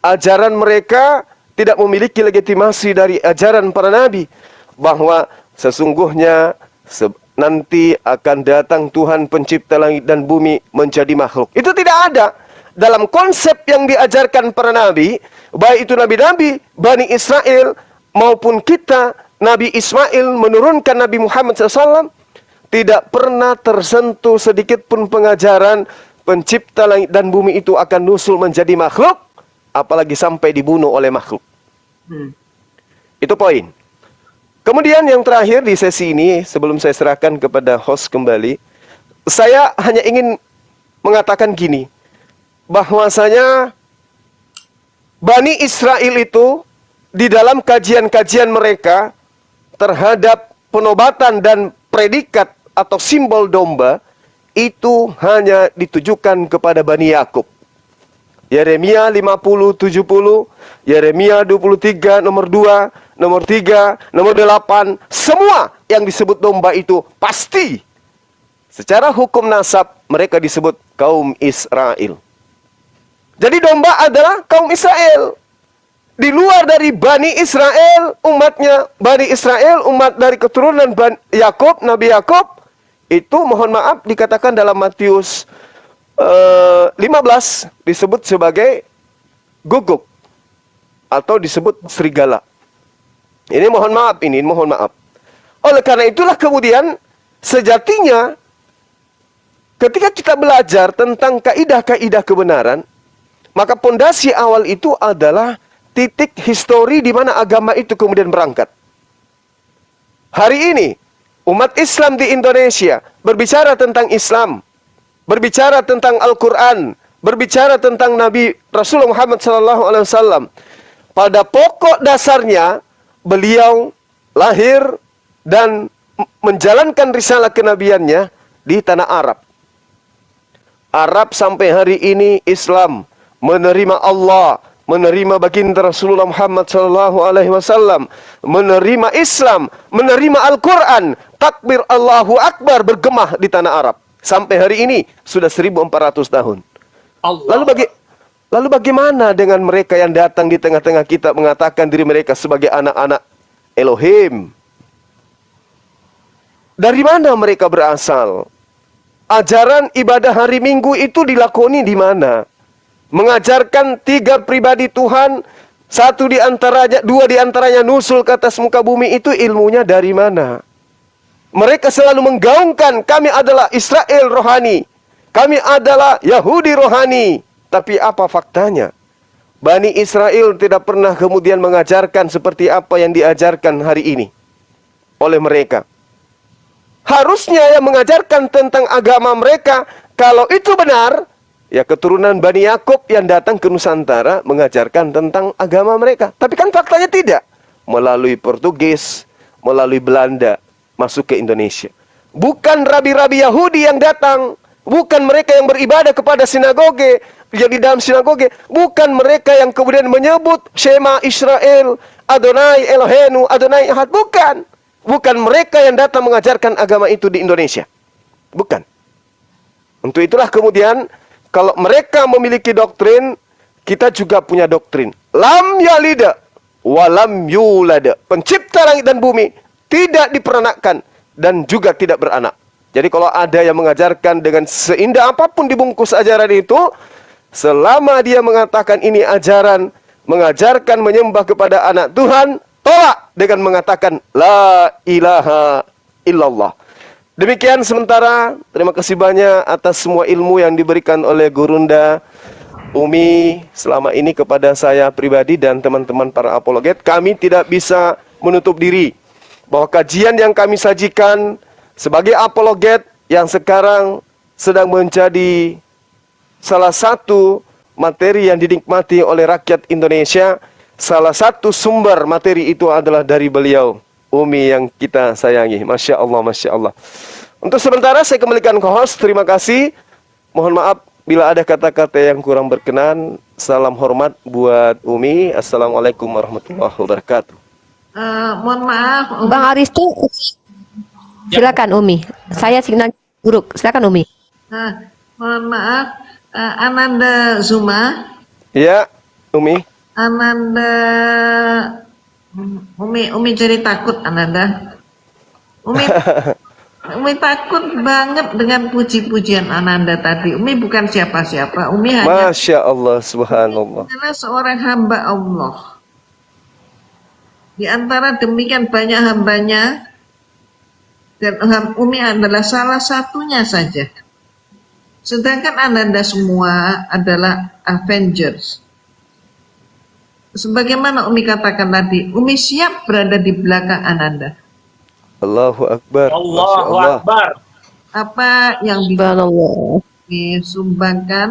Ajaran mereka tidak memiliki legitimasi dari ajaran para Nabi. Bahwa sesungguhnya nanti akan datang Tuhan pencipta langit dan bumi menjadi makhluk. Itu tidak ada dalam konsep yang diajarkan para Nabi. Baik itu Nabi-Nabi, Bani Israel, maupun kita, Nabi Ismail menurunkan Nabi Muhammad SAW, tidak pernah tersentuh sedikit pun pengajaran pencipta langit dan bumi itu akan nusul menjadi makhluk, apalagi sampai dibunuh oleh makhluk. Itu poin. Kemudian yang terakhir di sesi ini, sebelum saya serahkan kepada host kembali, saya hanya ingin mengatakan gini, bahwasanya Bani Israel itu di dalam kajian-kajian mereka terhadap penobatan dan predikat atau simbol domba itu hanya ditujukan kepada Bani Yakub. Yeremia 50-70, Yeremia 23 nomor 2, nomor 3, nomor 8, semua yang disebut domba itu pasti secara hukum nasab mereka disebut kaum Israel. Jadi domba adalah kaum Israel. Di luar dari Bani Israel, umatnya Bani Israel, umat dari keturunan Yakub, Nabi Yakub, itu mohon maaf dikatakan dalam Matius 15 disebut sebagai guguk atau disebut serigala. Ini mohon maaf, mohon maaf. Oleh karena itulah kemudian sejatinya ketika kita belajar tentang kaidah-kaidah kebenaran, maka pondasi awal itu adalah titik histori di mana agama itu kemudian berangkat. Hari ini umat Islam di Indonesia berbicara tentang Islam, berbicara tentang Al-Quran, berbicara tentang Nabi Rasulullah Muhammad SAW. Pada pokok dasarnya, beliau lahir dan menjalankan risalah kenabiannya di tanah Arab. Arab sampai hari ini Islam menerima Allah, menerima baginda Rasulullah Muhammad SAW, menerima Islam, menerima Al-Quran, takbir Allahu Akbar bergemah di tanah Arab. Sampai hari ini sudah 1400 tahun. Lalu bagaimana dengan mereka yang datang di tengah-tengah kita mengatakan diri mereka sebagai anak-anak Elohim? Dari mana mereka berasal? Ajaran ibadah hari Minggu itu dilakoni di mana? mengajarkan 3 pribadi Tuhan, dua di antaranya nusul ke atas muka bumi, itu ilmunya dari mana? Mereka selalu menggaungkan kami adalah Israel rohani, kami adalah Yahudi rohani. Tapi apa faktanya? Bani Israel tidak pernah kemudian mengajarkan seperti apa yang diajarkan hari ini oleh mereka. Harusnya yang mengajarkan tentang agama mereka, kalau itu benar, ya keturunan Bani Yakub yang datang ke Nusantara mengajarkan tentang agama mereka. Tapi kan faktanya tidak. Melalui Portugis, melalui Belanda, masuk ke Indonesia. Bukan rabi-rabi Yahudi yang datang, bukan mereka yang beribadah kepada sinagoge, yang di dalam sinagoge, bukan mereka yang kemudian menyebut Shema Israel, Adonai Elohenu, Adonai Ahad, bukan. Bukan mereka yang datang mengajarkan agama itu di Indonesia. Bukan. Untuk itulah kemudian, kalau mereka memiliki doktrin, kita juga punya doktrin. Lam yalida, walam yulada. Pencipta langit dan bumi, tidak diperanakkan, dan juga tidak beranak. Jadi kalau ada yang mengajarkan dengan seindah apapun dibungkus ajaran itu, selama dia mengatakan ini ajaran, mengajarkan menyembah kepada anak Tuhan, tolak dengan mengatakan la ilaha illallah. Demikian sementara, terima kasih banyak atas semua ilmu yang diberikan oleh Gurunda Umi selama ini kepada saya pribadi dan teman-teman para apologet. Kami tidak bisa menutup diri bahwa kajian yang kami sajikan sebagai apologet yang sekarang sedang menjadi salah satu materi yang dinikmati oleh rakyat Indonesia. Salah satu sumber materi itu adalah dari beliau, Umi yang kita sayangi. Masya Allah, Masya Allah. Untuk sementara saya kembalikan ke host. Terima kasih. Mohon maaf bila ada kata-kata yang kurang berkenan. Salam hormat buat Umi. Assalamualaikum warahmatullahi wabarakatuh. Mohon maaf, Bang Aristo, silakan Umi. Saya signal buruk. Silakan Umi. mohon maaf, Ananda Zuma. Ya, Umi. Ananda, Umi jadi takut Ananda. Umi takut banget dengan puji-pujian Ananda tadi. Umi bukan siapa-siapa. Umi hanya Masya Allah, subhanallah. adalah seorang hamba Allah. Di antara demikian banyak hambanya, dan Umi adalah salah satunya saja. Sedangkan Ananda semua adalah Avengers. Sebagaimana Umi katakan tadi, Umi siap berada di belakang Ananda. Allahu Akbar. Masya Allahu Allah. Akbar. Apa yang bisa Subhanallah. disumbangkan,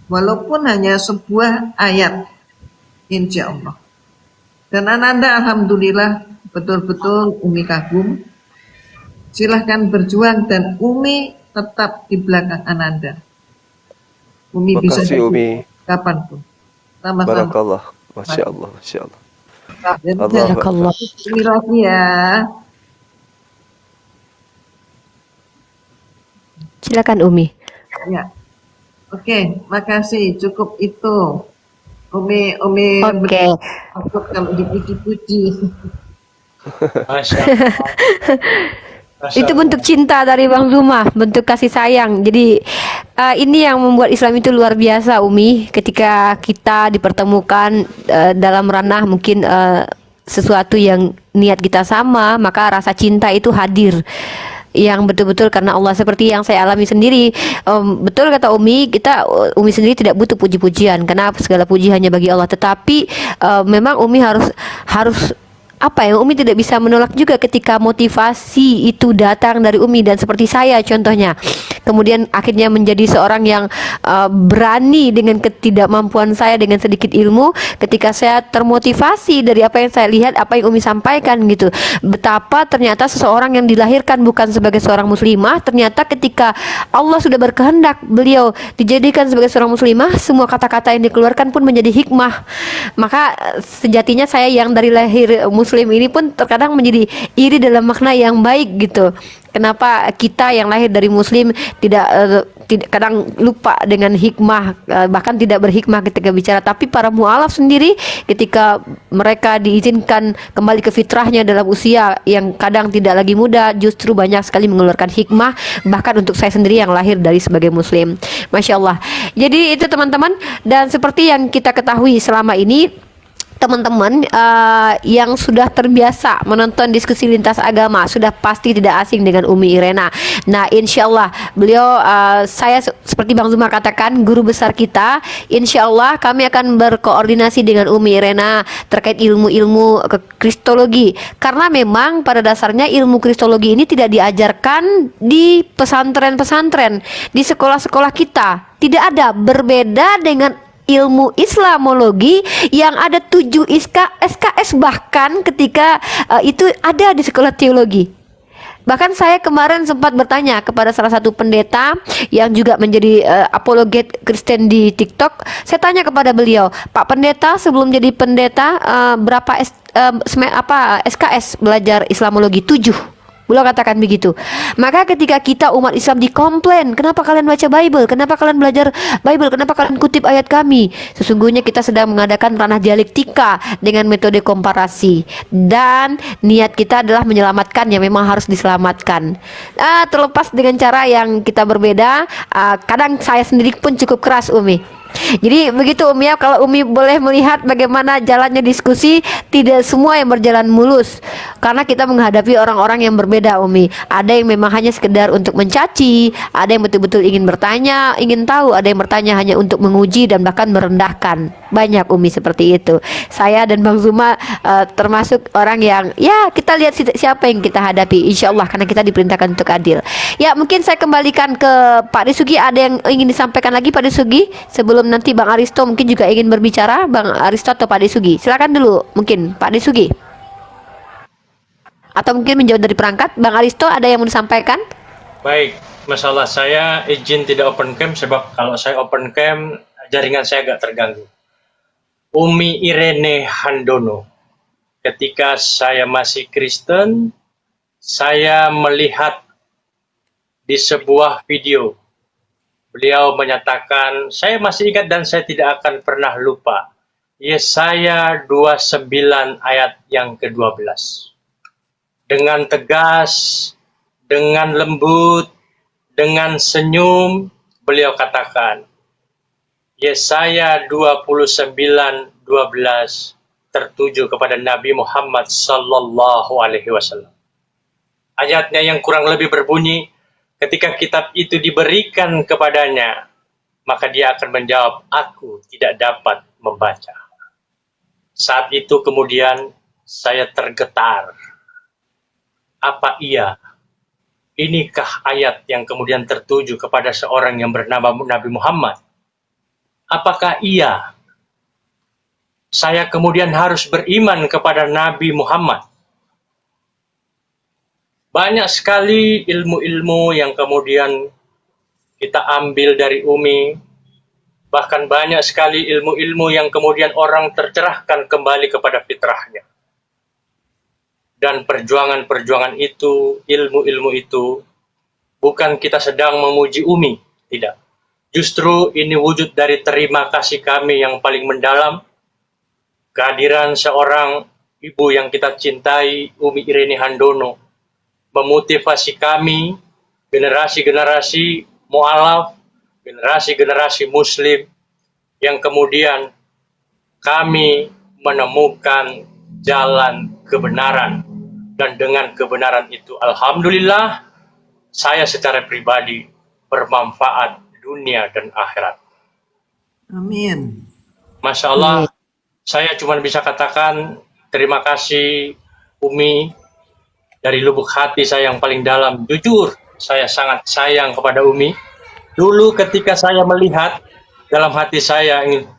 walaupun hanya sebuah ayat, insya Allah. Dan Ananda alhamdulillah betul-betul Umi kagum. Silahkan berjuang dan Umi tetap di belakang Ananda. Umi bisa Makasih Umi. kapanpun. Sama-sama. Barakallah. Masya Allah, Masya Allah. Dan Allah. Barakallah. Umi lagi ya. Silakan Umi. Ya. Oke, makasih. Cukup itu. Umi Oke. takut kalau dipuji-puji. Masya Allah. Masya Itu Allah. bentuk cinta dari Bang Zuma, bentuk kasih sayang. Jadi ini yang membuat Islam itu luar biasa, Umi. Ketika kita dipertemukan dalam ranah mungkin sesuatu yang niat kita sama, maka rasa cinta itu hadir. Yang betul-betul karena Allah, seperti yang saya alami sendiri. Betul kata Umi, Umi sendiri tidak butuh puji-pujian karena segala puji hanya bagi Allah. Tetapi memang Umi harus apa ya, Umi tidak bisa menolak juga ketika motivasi itu datang dari Umi. Dan seperti saya contohnya, kemudian akhirnya menjadi seorang yang berani dengan ketidakmampuan saya, dengan sedikit ilmu, ketika saya termotivasi dari apa yang saya lihat, apa yang Umi sampaikan gitu. Betapa ternyata seseorang yang dilahirkan bukan sebagai seorang muslimah, ternyata ketika Allah sudah berkehendak beliau dijadikan sebagai seorang muslimah, semua kata-kata yang dikeluarkan pun menjadi hikmah. Maka sejatinya saya yang dari lahir muslim ini pun terkadang menjadi iri dalam makna yang baik gitu. Kenapa kita yang lahir dari muslim tidak kadang lupa dengan hikmah, bahkan tidak berhikmah ketika bicara. Tapi para mu'alaf sendiri ketika mereka diizinkan kembali ke fitrahnya dalam usia yang kadang tidak lagi muda, justru banyak sekali mengeluarkan hikmah, bahkan untuk saya sendiri yang lahir dari sebagai muslim. Masya Allah. Jadi itu teman-teman, dan seperti yang kita ketahui selama ini teman-teman yang sudah terbiasa menonton diskusi lintas agama sudah pasti tidak asing dengan Umi Irena. Nah, insya Allah beliau, saya seperti Bang Zuma katakan, guru besar kita. Insya Allah kami akan berkoordinasi dengan Umi Irena terkait ilmu-ilmu kristologi, karena memang pada dasarnya ilmu kristologi ini tidak diajarkan di pesantren-pesantren, di sekolah-sekolah kita. Tidak ada, berbeda dengan ilmu Islamologi yang ada 7 SKS bahkan ketika itu ada di sekolah teologi. Bahkan saya kemarin sempat bertanya kepada salah satu pendeta yang juga menjadi apologet Kristen di TikTok. Saya tanya kepada beliau, Pak Pendeta, sebelum jadi pendeta berapa SKS belajar Islamologi? 7. Beliau katakan begitu. Maka ketika kita umat Islam dikomplain, kenapa kalian baca Bible? Kenapa kalian belajar Bible? Kenapa kalian kutip ayat kami? Sesungguhnya kita sedang mengadakan ranah dialektika dengan metode komparasi. Dan niat kita adalah menyelamatkan yang memang harus diselamatkan. Terlepas dengan cara yang kita berbeda, kadang saya sendiri pun cukup keras, Umi. Jadi begitu Umi ya, kalau Umi boleh melihat bagaimana jalannya diskusi, tidak semua yang berjalan mulus, karena kita menghadapi orang-orang yang berbeda, Umi. Ada yang memang hanya sekedar untuk mencaci, ada yang betul-betul ingin bertanya, ingin tahu, ada yang bertanya hanya untuk menguji dan bahkan merendahkan. Banyak, Umi, seperti itu. Saya dan Bang Zuma termasuk orang yang, ya kita lihat siapa yang kita hadapi, insya Allah, karena kita diperintahkan untuk adil. Ya, mungkin saya kembalikan ke Pak Disugi. Ada yang ingin disampaikan lagi Pak Disugi sebelum nanti Bang Aristo mungkin juga ingin berbicara. Bang Aristo atau Pak Disugi, silakan dulu mungkin Pak Disugi, atau mungkin menjauh dari perangkat. Bang Aristo, ada yang mau disampaikan? Baik, masalah saya izin tidak open cam, sebab kalau saya open cam jaringan saya agak terganggu. Umi Irene Handono, ketika saya masih Kristen, saya melihat di sebuah video beliau menyatakan, saya masih ingat dan saya tidak akan pernah lupa, Yesaya 29 ayat yang ke-12. Dengan tegas, dengan lembut, dengan senyum, beliau katakan, Yesaya 29:12 tertuju kepada Nabi Muhammad sallallahu alaihi wasallam. Ayatnya yang kurang lebih berbunyi, ketika kitab itu diberikan kepadanya, maka dia akan menjawab, aku tidak dapat membaca. Saat itu kemudian saya tergetar. Apa iya? Inikah ayat yang kemudian tertuju kepada seorang yang bernama Nabi Muhammad? Apakah iya? Saya kemudian harus beriman kepada Nabi Muhammad. Banyak sekali ilmu-ilmu yang kemudian kita ambil dari Umi. Bahkan banyak sekali ilmu-ilmu yang kemudian orang tercerahkan kembali kepada fitrahnya. Dan perjuangan-perjuangan itu, ilmu-ilmu itu, bukan kita sedang memuji Umi, tidak. Justru ini wujud dari terima kasih kami yang paling mendalam, kehadiran seorang ibu yang kita cintai, Umi Irene Handono, memotivasi kami, generasi-generasi mu'alaf, generasi-generasi muslim, yang kemudian kami menemukan jalan kebenaran. Dan dengan kebenaran itu, alhamdulillah, saya secara pribadi bermanfaat dunia dan akhirat. Amin. Masya Allah, saya cuma bisa katakan terima kasih Umi, dari lubuk hati saya yang paling dalam. Jujur, saya sangat sayang kepada Umi. Dulu ketika saya melihat, dalam hati saya ingin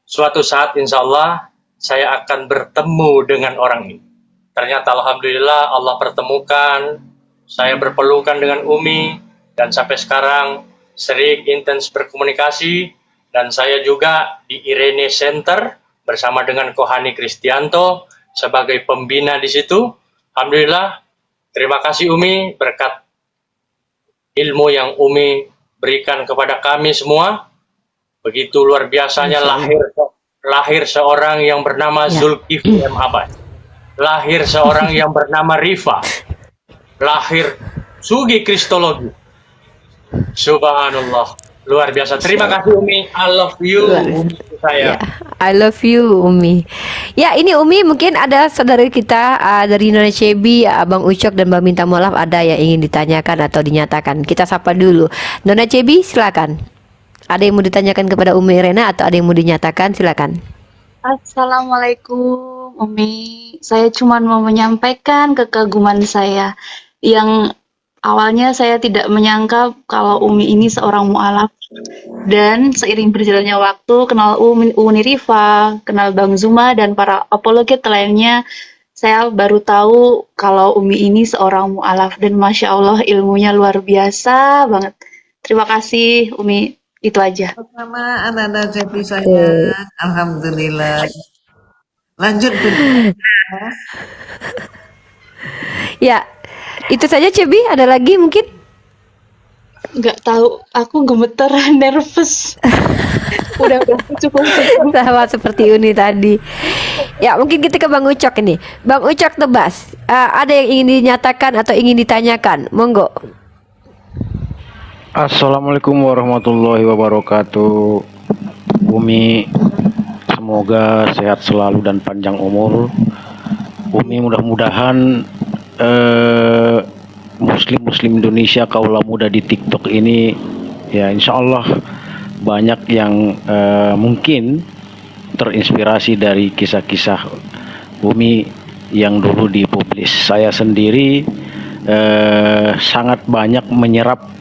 suatu saat insya Allah saya akan bertemu dengan orang ini. Ternyata alhamdulillah Allah pertemukan, saya berpelukan dengan Umi, dan sampai sekarang sering intens berkomunikasi, dan saya juga di Irene Center bersama dengan Kohani Kristianto sebagai pembina di situ. Alhamdulillah, terima kasih Umi, berkat ilmu yang Umi berikan kepada kami semua. Begitu luar biasanya lahir seorang yang bernama Zulkifli M. Abbas. Lahir seorang yang bernama Rifa. Lahir Sugi Kristologi. Subhanallah. Luar biasa. Terima kasih Umi. I love you. Luar biasa. Umi saya. Ya, I love you Umi. Ya, ini Umi mungkin ada saudara kita dari Nona Cebi, Abang Ucok dan Bang Minta Maaf ada yang ingin ditanyakan atau dinyatakan. Kita sapa dulu. Nona Cebi silakan. Ada yang mau ditanyakan kepada Umi Irena atau ada yang mau dinyatakan, silakan. Assalamualaikum Umi. Saya cuma mau menyampaikan kekaguman saya yang awalnya saya tidak menyangka kalau Umi ini seorang mualaf. Dan seiring berjalannya waktu, kenal Uni Rifa, kenal Bang Zuma dan para apologet lainnya, saya baru tahu kalau Umi ini seorang mualaf dan Masya Allah ilmunya luar biasa banget. Terima kasih Umi, itu aja. Sama anak-anak Cepi saya, alhamdulillah. Lanjut Bu. Ya, itu saja Cebi, ada lagi mungkin? Nggak tahu, aku gemeteran, nervous. udah cukup. Sama seperti Uni tadi. Ya, mungkin kita ke Bang Ucok ini. Bang Ucok tebas, ada yang ingin dinyatakan atau ingin ditanyakan? Monggo. Assalamualaikum warahmatullahi wabarakatuh. Umi, semoga sehat selalu dan panjang umur. Umi mudah-mudahan Muslim Indonesia kaula muda di TikTok ini ya insya Allah banyak yang mungkin terinspirasi dari kisah-kisah Umi yang dulu dipublis. Saya sendiri sangat banyak menyerap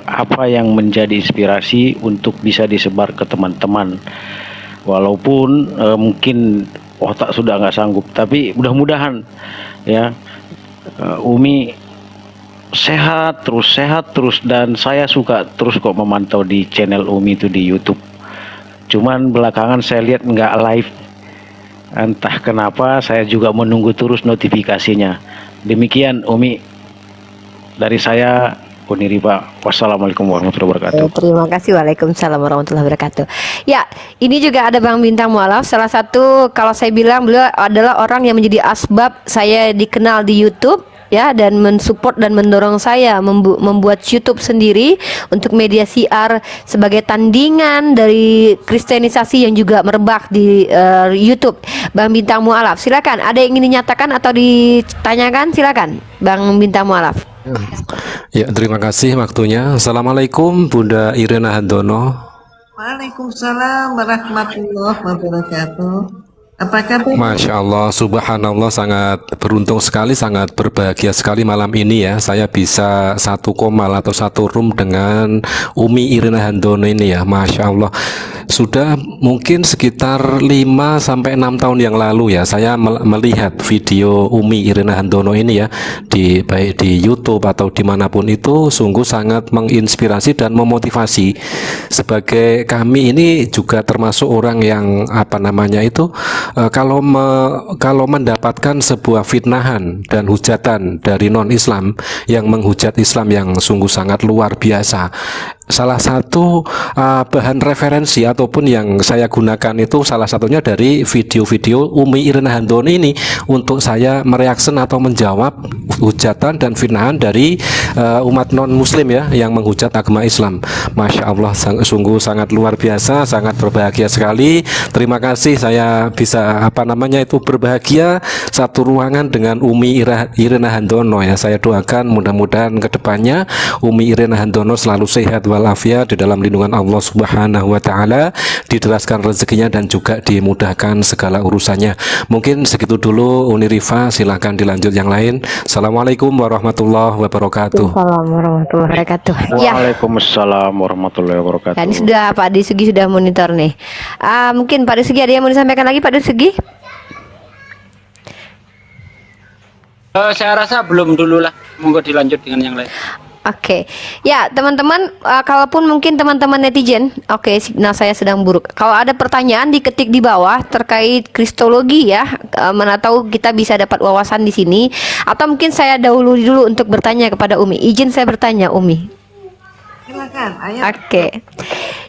apa yang menjadi inspirasi untuk bisa disebar ke teman-teman. Walaupun mungkin otak sudah nggak sanggup, tapi mudah-mudahan ya Umi sehat terus dan saya suka terus kok memantau di channel Umi itu di YouTube. Cuman belakangan saya lihat nggak live, entah kenapa saya juga menunggu terus notifikasinya. Demikian Umi dari saya, Uni Rifa. Wassalamualaikum warahmatullahi wabarakatuh. Terima kasih. Waalaikumsalam warahmatullahi wabarakatuh. Ya, ini juga ada Bang Bintang Mualaf. Salah satu, kalau saya bilang beliau adalah orang yang menjadi asbab saya dikenal di YouTube, ya, dan mensupport dan mendorong saya membuat YouTube sendiri untuk media siar sebagai tandingan dari kristenisasi yang juga merebak di YouTube. Bang Bintang Mualaf, silakan. Ada yang ingin dinyatakan atau ditanyakan? Silakan, Bang Bintang Mualaf. Ya, terima kasih waktunya. Assalamualaikum Bunda Irena Handono. Waalaikumsalam warahmatullahi wabarakatuh. Apa kabar? Masya Allah, subhanallah, sangat beruntung sekali, sangat berbahagia sekali malam ini ya. Saya bisa satu komal atau satu room dengan Umi Irena Handono ini ya. Masya Allah. Sudah mungkin sekitar 5-6 tahun yang lalu ya, saya melihat video Umi Irena Handono ini ya, baik di YouTube atau dimanapun itu, sungguh sangat menginspirasi dan memotivasi. Sebagai kami ini juga termasuk orang yang apa namanya itu, kalau mendapatkan sebuah fitnahan dan hujatan dari non-Islam yang menghujat Islam yang sungguh sangat luar biasa, salah satu bahan referensi ataupun yang saya gunakan itu salah satunya dari video-video Umi Irena Handono ini untuk saya mereaksi atau menjawab hujatan dan fitnahan dari umat non-Muslim ya yang menghujat agama Islam. Masya Allah, sungguh sangat luar biasa, sangat berbahagia sekali. Terima kasih saya bisa apa namanya itu berbahagia satu ruangan dengan Umi Irena Handono ya. Saya doakan mudah-mudahan kedepannya Umi Irena Handono selalu sehat walafiat di dalam lindungan Allah Subhanahu wa taala, dijelaskan rezekinya dan juga dimudahkan segala urusannya. Mungkin segitu dulu Uni Rifa, silahkan dilanjut yang lain. Assalamualaikum warahmatullahi wabarakatuh. Assalamualaikum warahmatullahi wabarakatuh. Ya. Waalaikumsalam warahmatullahi wabarakatuh. Ini sudah Pak Disugi sudah monitor nih. Mungkin Pak Disugi ada yang mau disampaikan lagi, Pak Disugi? Saya rasa belum dulu lah, monggo dilanjut dengan yang lain. Oke, ya teman-teman, kalaupun mungkin teman-teman netizen, oke, signal saya sedang buruk. Kalau ada pertanyaan diketik di bawah terkait kristologi ya, mana tahu kita bisa dapat wawasan di sini. Atau mungkin saya dahulu dulu untuk bertanya kepada Umi. Izin saya bertanya, Umi. Silakan, ayat. Oke.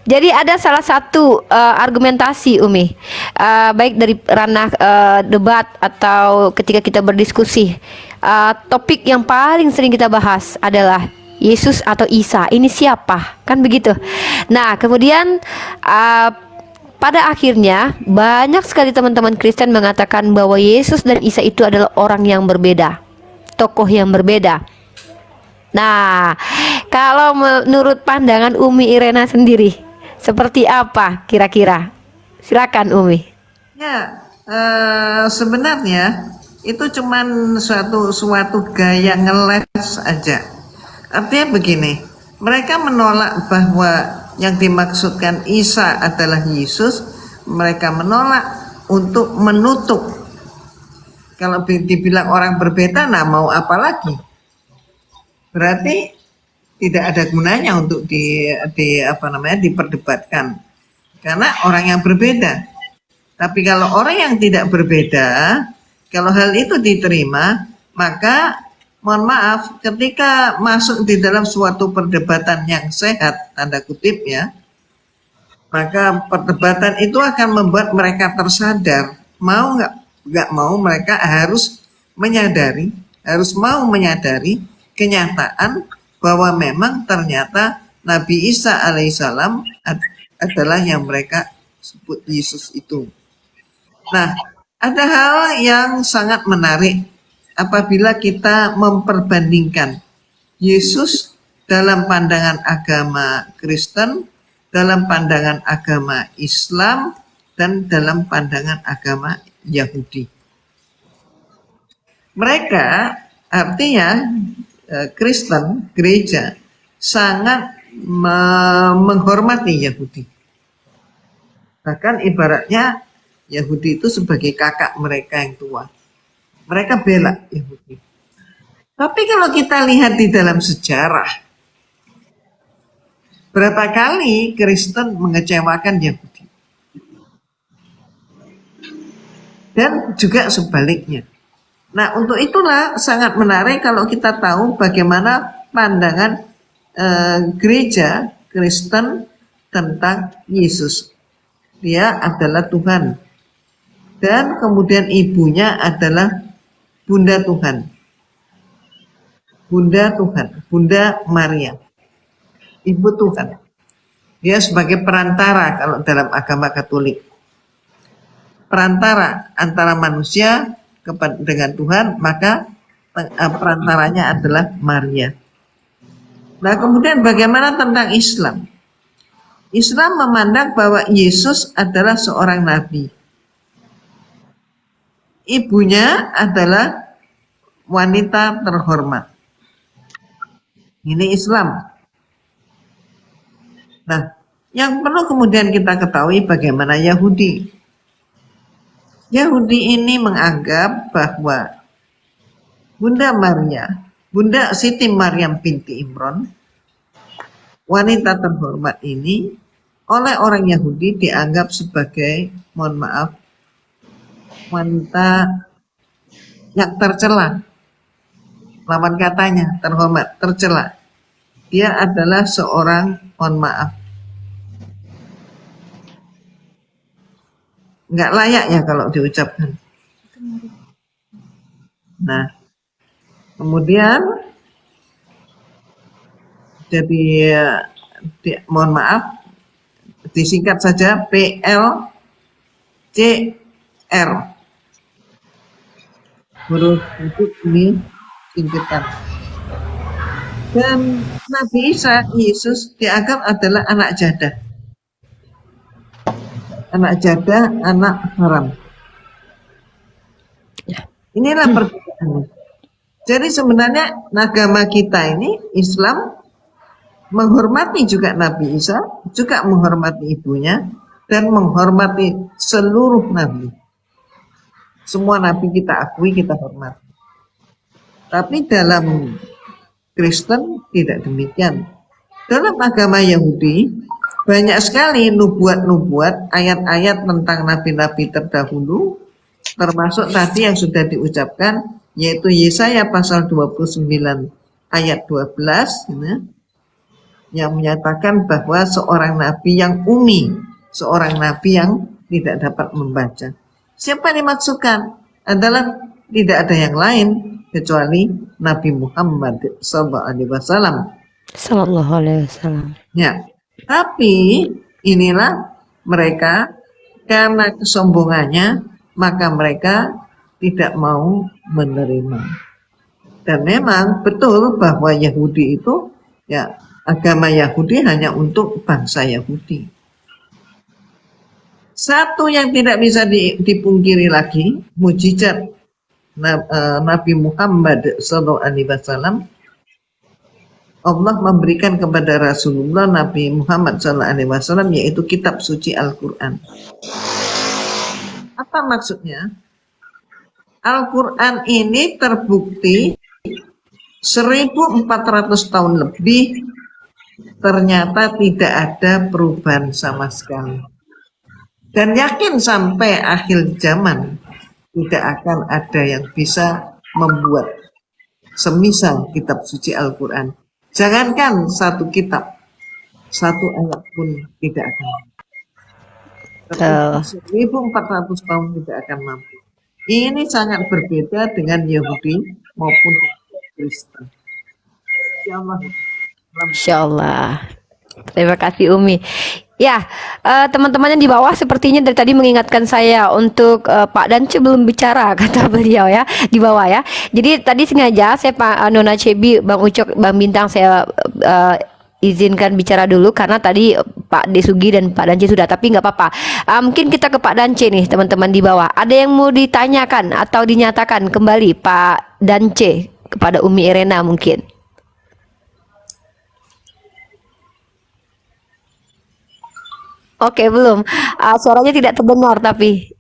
Jadi ada salah satu argumentasi Umi, baik dari ranah debat atau ketika kita berdiskusi, topik yang paling sering kita bahas adalah Yesus atau Isa ini siapa? Kan begitu. Nah, kemudian pada akhirnya banyak sekali teman-teman Kristen mengatakan bahwa Yesus dan Isa itu adalah orang yang berbeda, tokoh yang berbeda. Nah, kalau menurut pandangan Umi Irena sendiri, seperti apa kira-kira? Silakan Umi. Ya, sebenarnya itu cuman suatu gaya ngeles aja. Artinya begini, mereka menolak bahwa yang dimaksudkan Isa adalah Yesus. Mereka menolak untuk menutup. Kalau dibilang orang berbeda, nah mau apa lagi? Berarti tidak ada gunanya untuk diperdebatkan karena orang yang berbeda. Tapi kalau orang yang tidak berbeda, kalau hal itu diterima, maka mohon maaf, ketika masuk di dalam suatu perdebatan yang sehat, tanda kutip ya, maka perdebatan itu akan membuat mereka tersadar. Mau nggak mau, mereka harus mau menyadari kenyataan bahwa memang ternyata Nabi Isa alaihissalam adalah yang mereka sebut Yesus itu. Nah, ada hal yang sangat menarik apabila kita memperbandingkan Yesus dalam pandangan agama Kristen, dalam pandangan agama Islam, dan dalam pandangan agama Yahudi. Mereka artinya Kristen, gereja, sangat menghormati Yahudi. Bahkan ibaratnya Yahudi itu sebagai kakak mereka yang tua. Mereka bela Yahudi. Tapi kalau kita lihat di dalam sejarah, berapa kali Kristen mengecewakan Yahudi? Dan juga sebaliknya. Nah, untuk itulah sangat menarik kalau kita tahu bagaimana pandangan gereja Kristen tentang Yesus. Dia adalah Tuhan. Dan kemudian ibunya adalah Bunda Tuhan. Bunda Tuhan, Bunda Maria. Ibu Tuhan. Dia sebagai perantara kalau dalam agama Katolik. Perantara antara manusia dengan Tuhan, maka perantaranya adalah Maria. Nah, kemudian bagaimana tentang Islam? Islam memandang bahwa Yesus adalah seorang nabi. Ibunya adalah wanita terhormat. Ini Islam. Nah, yang perlu kemudian kita ketahui bagaimana Yahudi. Yahudi ini menganggap bahwa Bunda Maria, Bunda Siti Maryam binti Imron, wanita terhormat ini oleh orang Yahudi dianggap sebagai, mohon maaf, wanita yang tercela. Lawan katanya, terhormat, tercela. Dia adalah seorang, mohon maaf, nggak layak ya kalau diucapkan. Nah, kemudian jadi mohon maaf, disingkat saja PLCR. Huruf itu ini singkatan. Dan Nabi Isa, Yesus dianggap adalah anak jadah. Anak jadah, anak haram. Inilah perbedaannya. Jadi sebenarnya agama kita ini, Islam, menghormati juga Nabi Isa, juga menghormati ibunya, dan menghormati seluruh nabi. Semua nabi kita akui, kita hormati. Tapi dalam Kristen tidak demikian. Dalam agama Yahudi, banyak sekali nubuat-nubuat, ayat-ayat tentang nabi-nabi terdahulu, termasuk tadi yang sudah diucapkan, yaitu Yesaya pasal 29 ayat 12, yang menyatakan bahwa seorang nabi yang umi, seorang nabi yang tidak dapat membaca. Siapa yang dimaksudkan? Adalah tidak ada yang lain kecuali Nabi Muhammad SAW. Sallallahu alaihi wasallam. Ya, tapi inilah mereka karena kesombongannya maka mereka tidak mau menerima. Dan memang betul bahwa Yahudi itu ya agama Yahudi hanya untuk bangsa Yahudi. Satu yang tidak bisa dipungkiri lagi mujizat Nabi Muhammad SAW, Allah memberikan kepada Rasulullah Nabi Muhammad SAW yaitu kitab suci Al-Quran. Apa maksudnya? Al-Quran ini terbukti 1400 tahun lebih ternyata tidak ada perubahan sama sekali. Dan yakin sampai akhir zaman tidak akan ada yang bisa membuat semisal kitab suci Al-Quran. Jangankan satu kitab, satu ayat pun tidak akan. 1400 tahun tidak akan mampu. Ini sangat berbeda dengan Yahudi maupun Kristen. Insyaallah. Terima kasih Umi. Ya, teman-teman yang di bawah sepertinya dari tadi mengingatkan saya untuk Pak Dance belum bicara kata beliau ya di bawah ya. Jadi tadi sengaja saya Pak Nona Cebi, Bang Ucok, Bang Bintang saya izinkan bicara dulu karena tadi Pak Desugi dan Pak Dance sudah, tapi nggak apa-apa. Mungkin kita ke Pak Dance nih teman-teman di bawah. Ada yang mau ditanyakan atau dinyatakan kembali Pak Dance kepada Umi Irena mungkin? Oke, belum. Suaranya tidak terdengar tapi.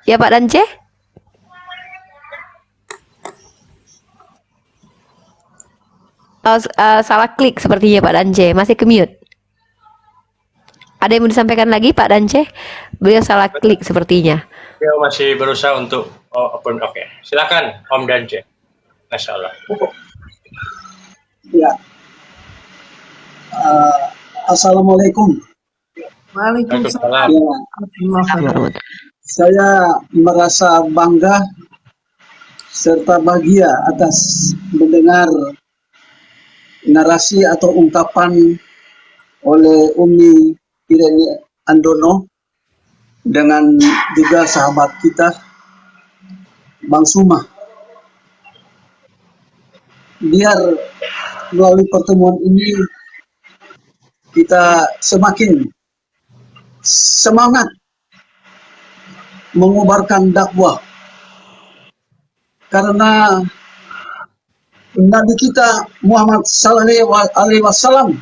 Ya Pak Dance? Salah klik sepertinya Pak Dance. Masih ke mute. Ada yang mau disampaikan lagi Pak Dance? Beliau salah klik sepertinya. Dia masih berusaha untuk open. Oke, silakan Om Dance. Masya Allah. Ya. Assalamualaikum. Waalaikumsalam. Ya, saya merasa bangga serta bahagia atas mendengar narasi atau ungkapan oleh Umi Irene Handono dengan juga sahabat kita Bang Suma. Biar melalui pertemuan ini kita semakin semangat mengubarkan dakwah, karena Nabi kita Muhammad Sallallahu Alaihi Wasallam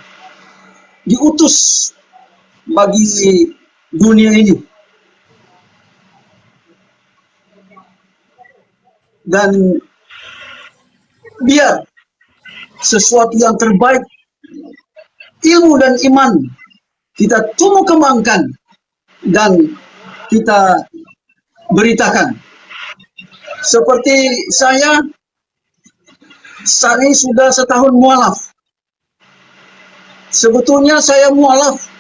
diutus bagi dunia ini, dan biar sesuatu yang terbaik, ilmu dan iman kita tumbuh kembangkan dan kita beritakan. Seperti saya saat ini sudah setahun mualaf. Sebetulnya saya mualaf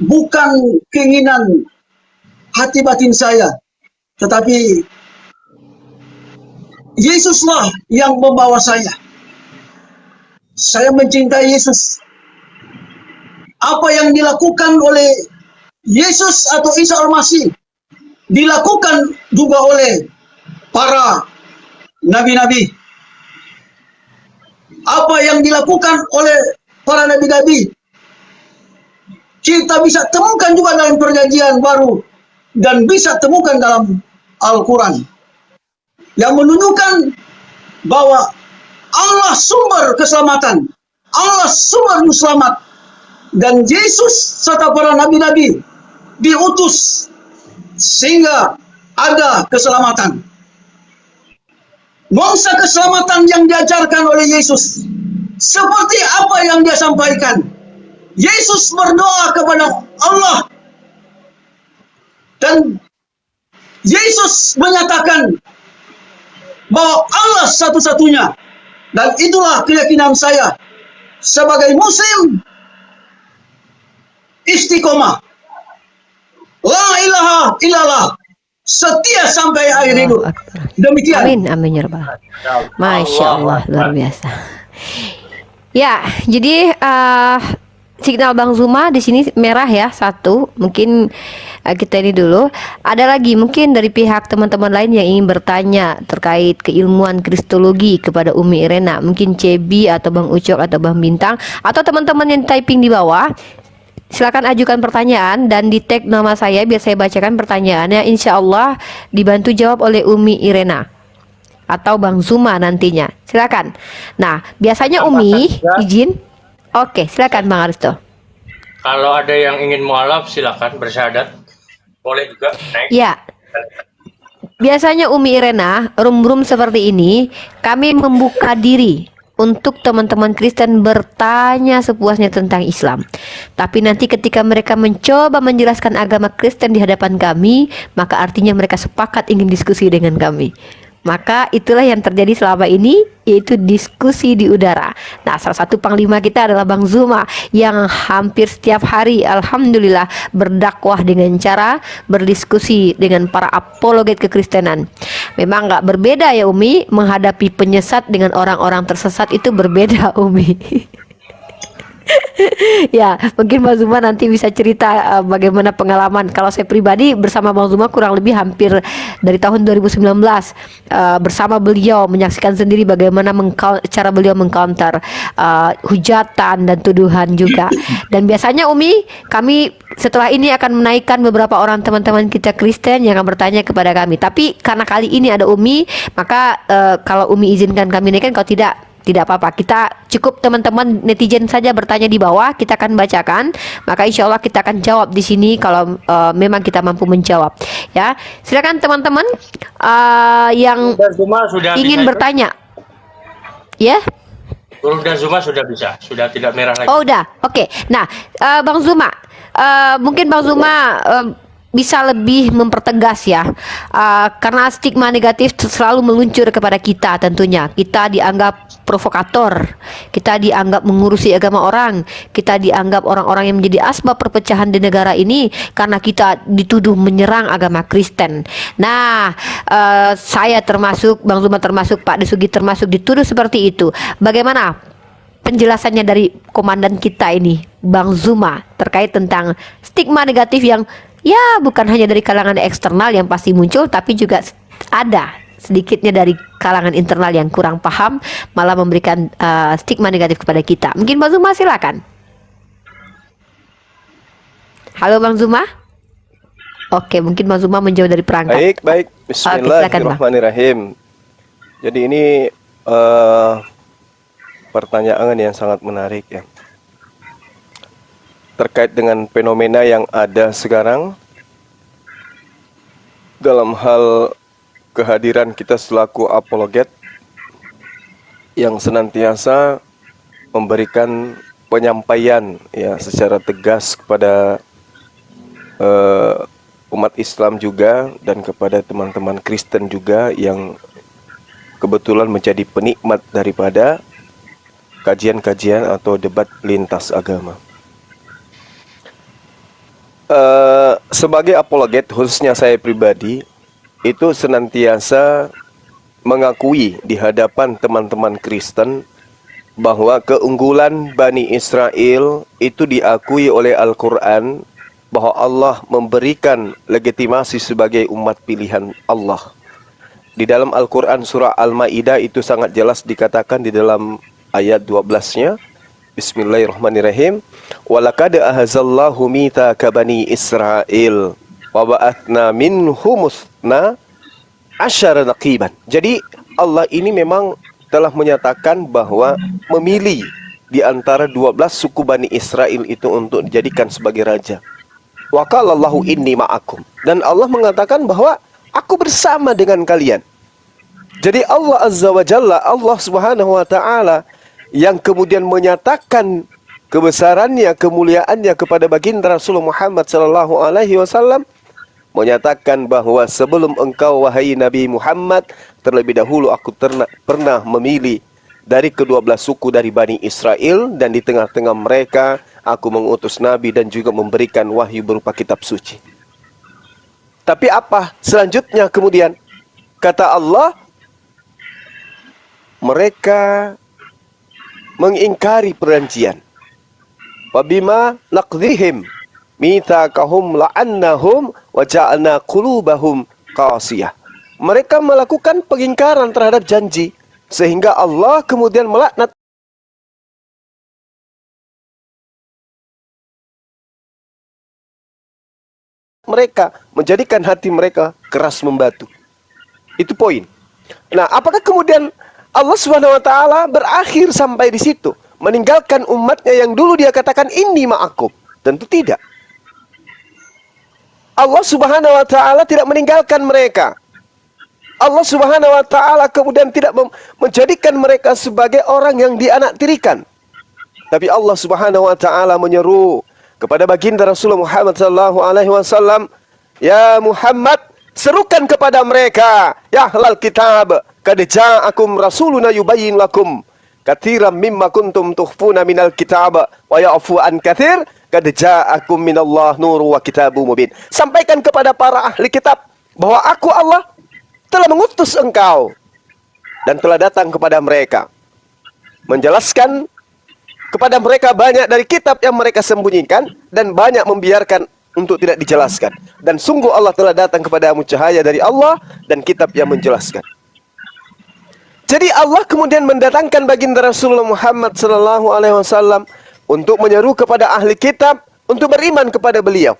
bukan keinginan hati batin saya, tetapi Yesuslah yang membawa saya. Saya mencintai Yesus. Apa yang dilakukan oleh Yesus atau Isa Al-Masih dilakukan juga oleh para nabi-nabi. Apa yang dilakukan oleh para nabi-nabi kita bisa temukan juga dalam perjanjian baru dan bisa temukan dalam Al-Quran, yang menunjukkan bahwa Allah sumber keselamatan, Allah sumber selamat, dan Yesus serta para nabi-nabi diutus sehingga ada keselamatan. Bangsa keselamatan yang diajarkan oleh Yesus seperti apa yang dia sampaikan. Yesus berdoa kepada Allah dan Yesus menyatakan bahwa Allah satu-satunya. Dan itulah keyakinan saya sebagai muslim istiqomah. La ilaha illallah setia sampai akhir hidup. Allahu Akbar. Demikian. Amin, amin ya rabbal alamin. Masya Allah, luar biasa. Ya, jadi signal Bang Zuma di sini merah ya, satu. Mungkin kita ini dulu. Ada lagi mungkin dari pihak teman-teman lain yang ingin bertanya terkait keilmuan kristologi kepada Umi Irena. Mungkin Cebi atau Bang Ucok atau Bang Bintang atau teman-teman yang typing di bawah. Silakan ajukan pertanyaan dan di tag nama saya biar saya bacakan pertanyaannya. Insya Allah dibantu jawab oleh Umi Irena atau Bang Zuma nantinya. Silakan. Nah, biasanya Umi izin. Oke, silakan Bang Aristo. Kalau ada yang ingin mualaf silakan bersyahadat. Boleh juga naik. Ya. Biasanya Umi Irena, room-room seperti ini, kami membuka diri untuk teman-teman Kristen bertanya sepuasnya tentang Islam. Tapi nanti ketika mereka mencoba menjelaskan agama Kristen di hadapan kami, maka artinya mereka sepakat ingin diskusi dengan kami. Maka itulah yang terjadi selama ini, yaitu diskusi di udara. Nah, salah satu panglima kita adalah Bang Zuma yang hampir setiap hari alhamdulillah berdakwah dengan cara berdiskusi dengan para apologet kekristenan. Memang nggak berbeda ya Umi, menghadapi penyesat dengan orang-orang tersesat itu berbeda Umi. Ya, mungkin Bang Zuma nanti bisa cerita bagaimana pengalaman. Kalau saya pribadi bersama Bang Zuma kurang lebih hampir dari tahun 2019 bersama beliau menyaksikan sendiri bagaimana cara beliau mengcounter hujatan dan tuduhan juga. Dan biasanya Umi, kami setelah ini akan menaikkan beberapa orang teman-teman kita Kristen yang akan bertanya kepada kami. Tapi karena kali ini ada Umi, maka kalau Umi izinkan kami naikkan, kalau tidak apa-apa, kita cukup teman-teman netizen saja bertanya di bawah, kita akan bacakan, maka insya Allah kita akan jawab di sini kalau memang kita mampu menjawab. Ya, silakan teman-teman yang Zuma sudah ingin bisa bertanya. Ya, Huruf dan Zuma sudah bisa, sudah tidak merah lagi. oh udah, oke. Nah, Bang Zuma, mungkin Bang Zuma bisa lebih mempertegas ya, karena stigma negatif selalu meluncur kepada kita. Tentunya kita dianggap provokator, kita dianggap mengurusi agama orang, kita dianggap orang-orang yang menjadi asbab perpecahan di negara ini karena kita dituduh menyerang agama Kristen. Nah, saya termasuk, Bang Zuma termasuk, Pak Desugi termasuk dituduh seperti itu. Bagaimana penjelasannya dari komandan kita ini, Bang Zuma, terkait tentang stigma negatif yang ya bukan hanya dari kalangan eksternal yang pasti muncul, tapi juga ada sedikitnya dari kalangan internal yang kurang paham, malah memberikan stigma negatif kepada kita. Mungkin Bang Zuma silakan. Halo Bang Zuma. Oke, mungkin Bang Zuma menjauh dari perangkat. Baik. Bismillahirrahmanirrahim. Jadi ini pertanyaan yang sangat menarik ya. Terkait dengan fenomena yang ada sekarang dalam hal kehadiran kita selaku apologet yang senantiasa memberikan penyampaian ya secara tegas kepada umat Islam juga dan kepada teman-teman Kristen juga yang kebetulan menjadi penikmat daripada kajian-kajian atau debat lintas agama. Sebagai apologet, khususnya saya pribadi, itu senantiasa mengakui di hadapan teman-teman Kristen bahwa keunggulan Bani Israel itu diakui oleh Al-Quran, bahwa Allah memberikan legitimasi sebagai umat pilihan Allah. Di dalam Al-Quran surah Al-Ma'idah itu sangat jelas dikatakan di dalam ayat 12-nya. Bismillahirrahmanirrahim. Walaqad ahazallahu mitsaka bani Israil wa ba'atsna minhumusna asyara naqiban. Jadi Allah ini memang telah menyatakan bahwa memilih di antara 12 suku Bani Israel itu untuk dijadikan sebagai raja. Wa qalallahu inni ma'akum. Dan Allah mengatakan bahwa aku bersama dengan kalian. Jadi Allah Azza wa Jalla, Allah Subhanahu wa taala yang kemudian menyatakan kebesarannya, kemuliaannya kepada baginda Rasulullah Muhammad sallallahu alaihi wasallam, menyatakan bahwa sebelum engkau wahai Nabi Muhammad, terlebih dahulu aku pernah memilih dari ke-12 suku dari Bani Israel, dan di tengah-tengah mereka aku mengutus nabi dan juga memberikan wahyu berupa kitab suci. Tapi apa selanjutnya kemudian? Kata Allah, mereka mengingkari perjanjian. Wabima naqdihim mitsaqahum la'annahum wa ja'alna qulubahum qasiyah. Mereka melakukan pengingkaran terhadap janji sehingga Allah kemudian melaknat mereka, menjadikan hati mereka keras membatu. Itu poin. Nah, apakah kemudian Allah Subhanahu wa taala berakhir sampai di situ, meninggalkan umatnya yang dulu dia katakan inni ma'akum? Tentu tidak. Allah Subhanahu wa taala tidak meninggalkan mereka. Allah Subhanahu wa taala kemudian tidak menjadikan mereka sebagai orang yang dianaktirikan. Tapi Allah Subhanahu wa taala menyeru kepada baginda Rasulullah Muhammad sallallahu alaihi wasallam, "Ya Muhammad, serukan kepada mereka, ya ahlal kitab, qad ja'akum rasuluna yubayyin lakum katsiran mimma kuntum tukhfuna minal kitab wa ya'fu an katsir, qad ja'akum minallah nurun wa kitabun mubin." Sampaikan kepada para ahli kitab bahwa aku Allah telah mengutus engkau dan telah datang kepada mereka menjelaskan kepada mereka banyak dari kitab yang mereka sembunyikan dan banyak membiarkan untuk tidak dijelaskan. Dan sungguh Allah telah datang kepadamu cahaya dari Allah dan kitab yang menjelaskan. Jadi Allah kemudian mendatangkan baginda Rasulullah Muhammad sallallahu alaihi wasallam untuk menyeru kepada ahli kitab untuk beriman kepada beliau.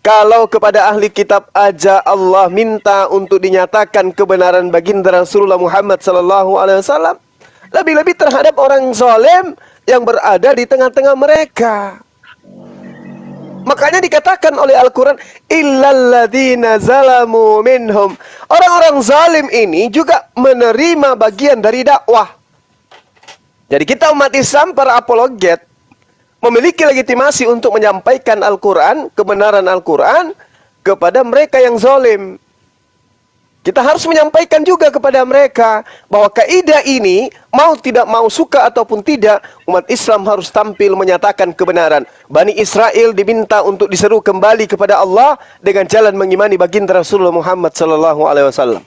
Kalau kepada ahli kitab aja Allah minta untuk dinyatakan kebenaran baginda Rasulullah Muhammad sallallahu alaihi wasallam, lebih-lebih terhadap orang zalim yang berada di tengah-tengah mereka. Makanya dikatakan oleh Al-Quran, illalladzina zalamu minhum. Orang-orang zalim ini juga menerima bagian dari dakwah. Jadi kita umat Islam, para apologet, memiliki legitimasi untuk menyampaikan Al-Quran, kebenaran Al-Quran, kepada mereka yang zalim. Kita harus menyampaikan juga kepada mereka bahwa kaidah ini, mau tidak mau, suka ataupun tidak, umat Islam harus tampil menyatakan kebenaran. Bani Israel diminta untuk diseru kembali kepada Allah dengan jalan mengimani baginda Rasulullah Muhammad sallallahu alaihi wasallam.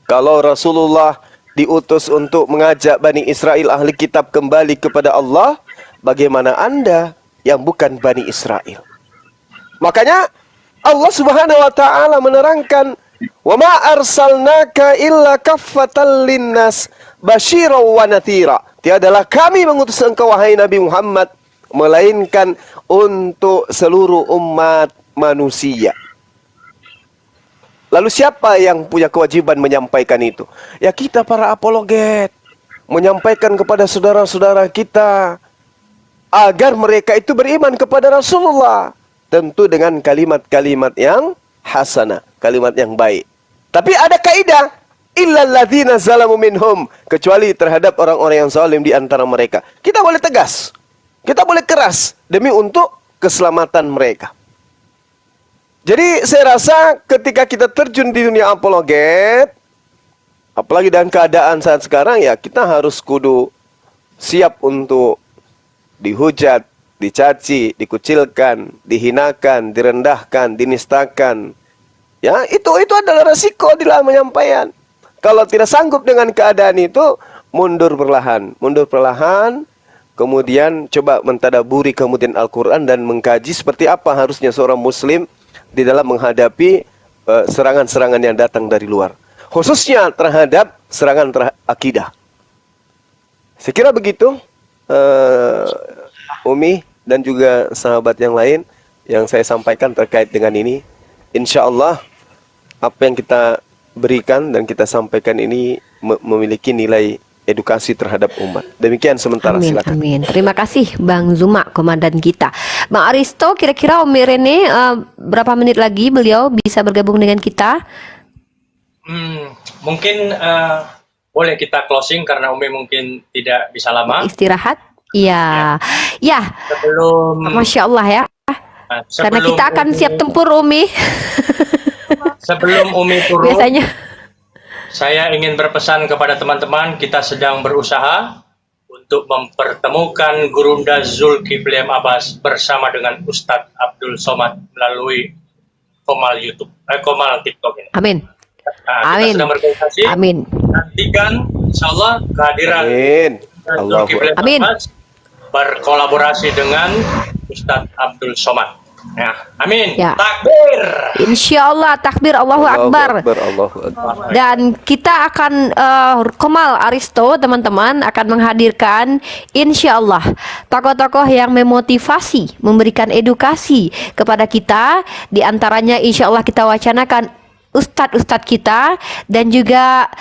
Kalau Rasulullah diutus untuk mengajak Bani Israel ahli kitab kembali kepada Allah, bagaimana Anda yang bukan Bani Israel? Makanya Allah Subhanahu wa taala menerangkan, "Wa ma arsalnaka illa kaffatan linnas basyiran wa nadhira." Tiadalah kami mengutus engkau wahai Nabi Muhammad melainkan untuk seluruh umat manusia. Lalu siapa yang punya kewajiban menyampaikan itu? Ya kita para apologet, menyampaikan kepada saudara-saudara kita agar mereka itu beriman kepada Rasulullah, tentu dengan kalimat-kalimat yang hasanah, kalimat yang baik. Tapi ada kaidah, illalladzina zalamu minhum, kecuali terhadap orang-orang yang zalim di antara mereka. Kita boleh tegas, kita boleh keras demi untuk keselamatan mereka. Jadi saya rasa ketika kita terjun di dunia apologet, apalagi dalam keadaan saat sekarang, ya kita harus kudu siap untuk dihujat, dicaci, dikucilkan, dihinakan, direndahkan, dinistakan. Ya, itu adalah resiko di dalam penyampaian. Kalau tidak sanggup dengan keadaan itu, mundur perlahan, kemudian coba mentadaburi kemudian Al-Quran dan mengkaji seperti apa harusnya seorang muslim di dalam menghadapi serangan-serangan yang datang dari luar. Khususnya terhadap serangan akidah. Saya kira begitu, Umi dan juga sahabat yang lain yang saya sampaikan terkait dengan ini. Insya Allah apa yang kita berikan dan kita sampaikan ini memiliki nilai edukasi terhadap umat. Demikian sementara, Amin, silakan. amin. Terima kasih Bang Zuma, komandan kita. Bang Aristo, kira-kira Umi Rene berapa menit lagi beliau bisa bergabung dengan kita? Mungkin boleh kita closing karena Umi mungkin tidak bisa lama. Istirahat? Iya. Ya. Sebelum Masya Allah ya. Karena kita akan siap tempur Umi. Sebelum Umi turun, Biasanya. saya ingin berpesan kepada teman-teman, kita sedang berusaha untuk mempertemukan Gurunda Zulkifli M. Abbas bersama dengan Ustadz Abdul Somad melalui Komal YouTube, Komal TikTok ini. Amin. Nah, Amin. kita sedang berkomunikasi. Amin. Nantikan insyaallah kehadiran Amin. Allahu Zulkifli Amin. Mas berkolaborasi dengan Ustadz Abdul Somad. Ya, amin. Ya. Takbir. Insya Allah takbir Allahu Akbar. Allahu Akbar. Dan kita akan Komal Aristo teman-teman akan menghadirkan insya Allah tokoh-tokoh yang memotivasi, memberikan edukasi kepada kita. Di antaranya insya Allah kita wacanakan ustadz-ustadz kita dan juga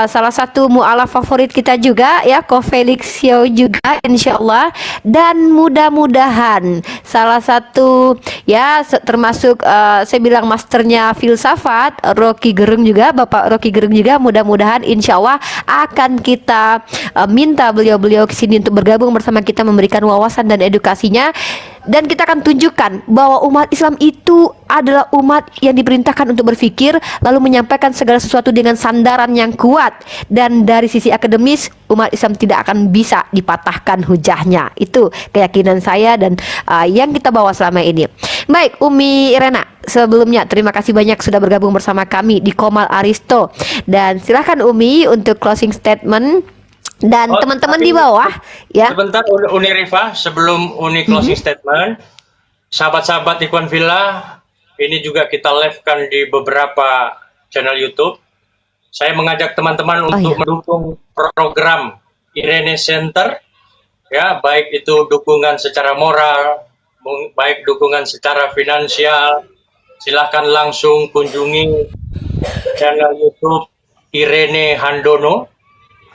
salah satu mu'alaf favorit kita juga ya Ko Felixio juga insya Allah. Dan mudah-mudahan salah satu ya termasuk saya bilang masternya filsafat Rocky Gerung juga, Bapak Rocky Gerung juga, mudah-mudahan insya Allah akan kita minta beliau-beliau ke sini untuk bergabung bersama kita memberikan wawasan dan edukasinya. Dan kita akan tunjukkan bahwa umat Islam itu adalah umat yang diperintahkan untuk berpikir lalu menyampaikan segala sesuatu dengan sandaran yang kuat. Dan dari sisi akademis umat Islam tidak akan bisa dipatahkan hujahnya. Itu keyakinan saya dan yang kita bawa selama ini. Baik, Umi Irena, sebelumnya terima kasih banyak sudah bergabung bersama kami di Komal Aristo. Dan silakan Umi untuk closing statement. Dan teman-teman di bawah ya. Sebentar Uni Rifa, sebelum Uni closing statement, sahabat-sahabat Ikhwan Fillah, ini juga kita live-kan di beberapa channel YouTube. Saya mengajak teman-teman untuk mendukung program Irene Center, ya, baik itu dukungan secara moral, baik dukungan secara finansial. Silahkan langsung kunjungi channel YouTube Irene Handono.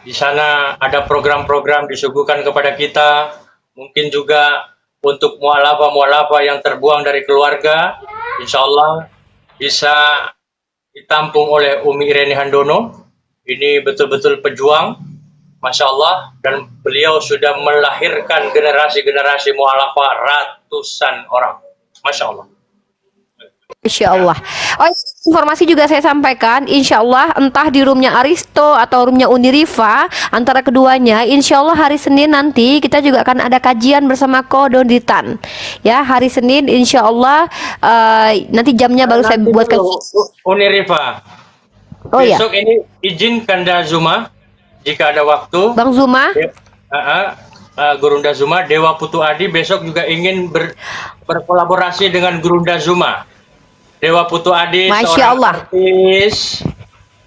Di sana ada program-program disuguhkan kepada kita, mungkin juga untuk mu'alafah yang terbuang dari keluarga, insya Allah bisa ditampung oleh Umi Irene Handono. Ini betul-betul pejuang, Masya Allah, dan beliau sudah melahirkan generasi-generasi mu'alafah ratusan orang, Masya Allah. Insya Allah. Oh, informasi juga saya sampaikan, insya Allah entah di roomnya Aristo atau roomnya Uni Rifa, antara keduanya, insya Allah hari Senin nanti kita juga akan ada kajian bersama Ko Donitan. Ya, hari Senin insya Allah nanti jamnya baru saya buat Uni Rifa. Oh ya. Besok ini izin Kanda Zuma jika ada waktu. Bang Zuma. Gurunda Zuma, Dewa Putu Adi besok juga ingin berkolaborasi dengan Gurunda Zuma. Dewa Putu Adi Masya seorang Allah. artis,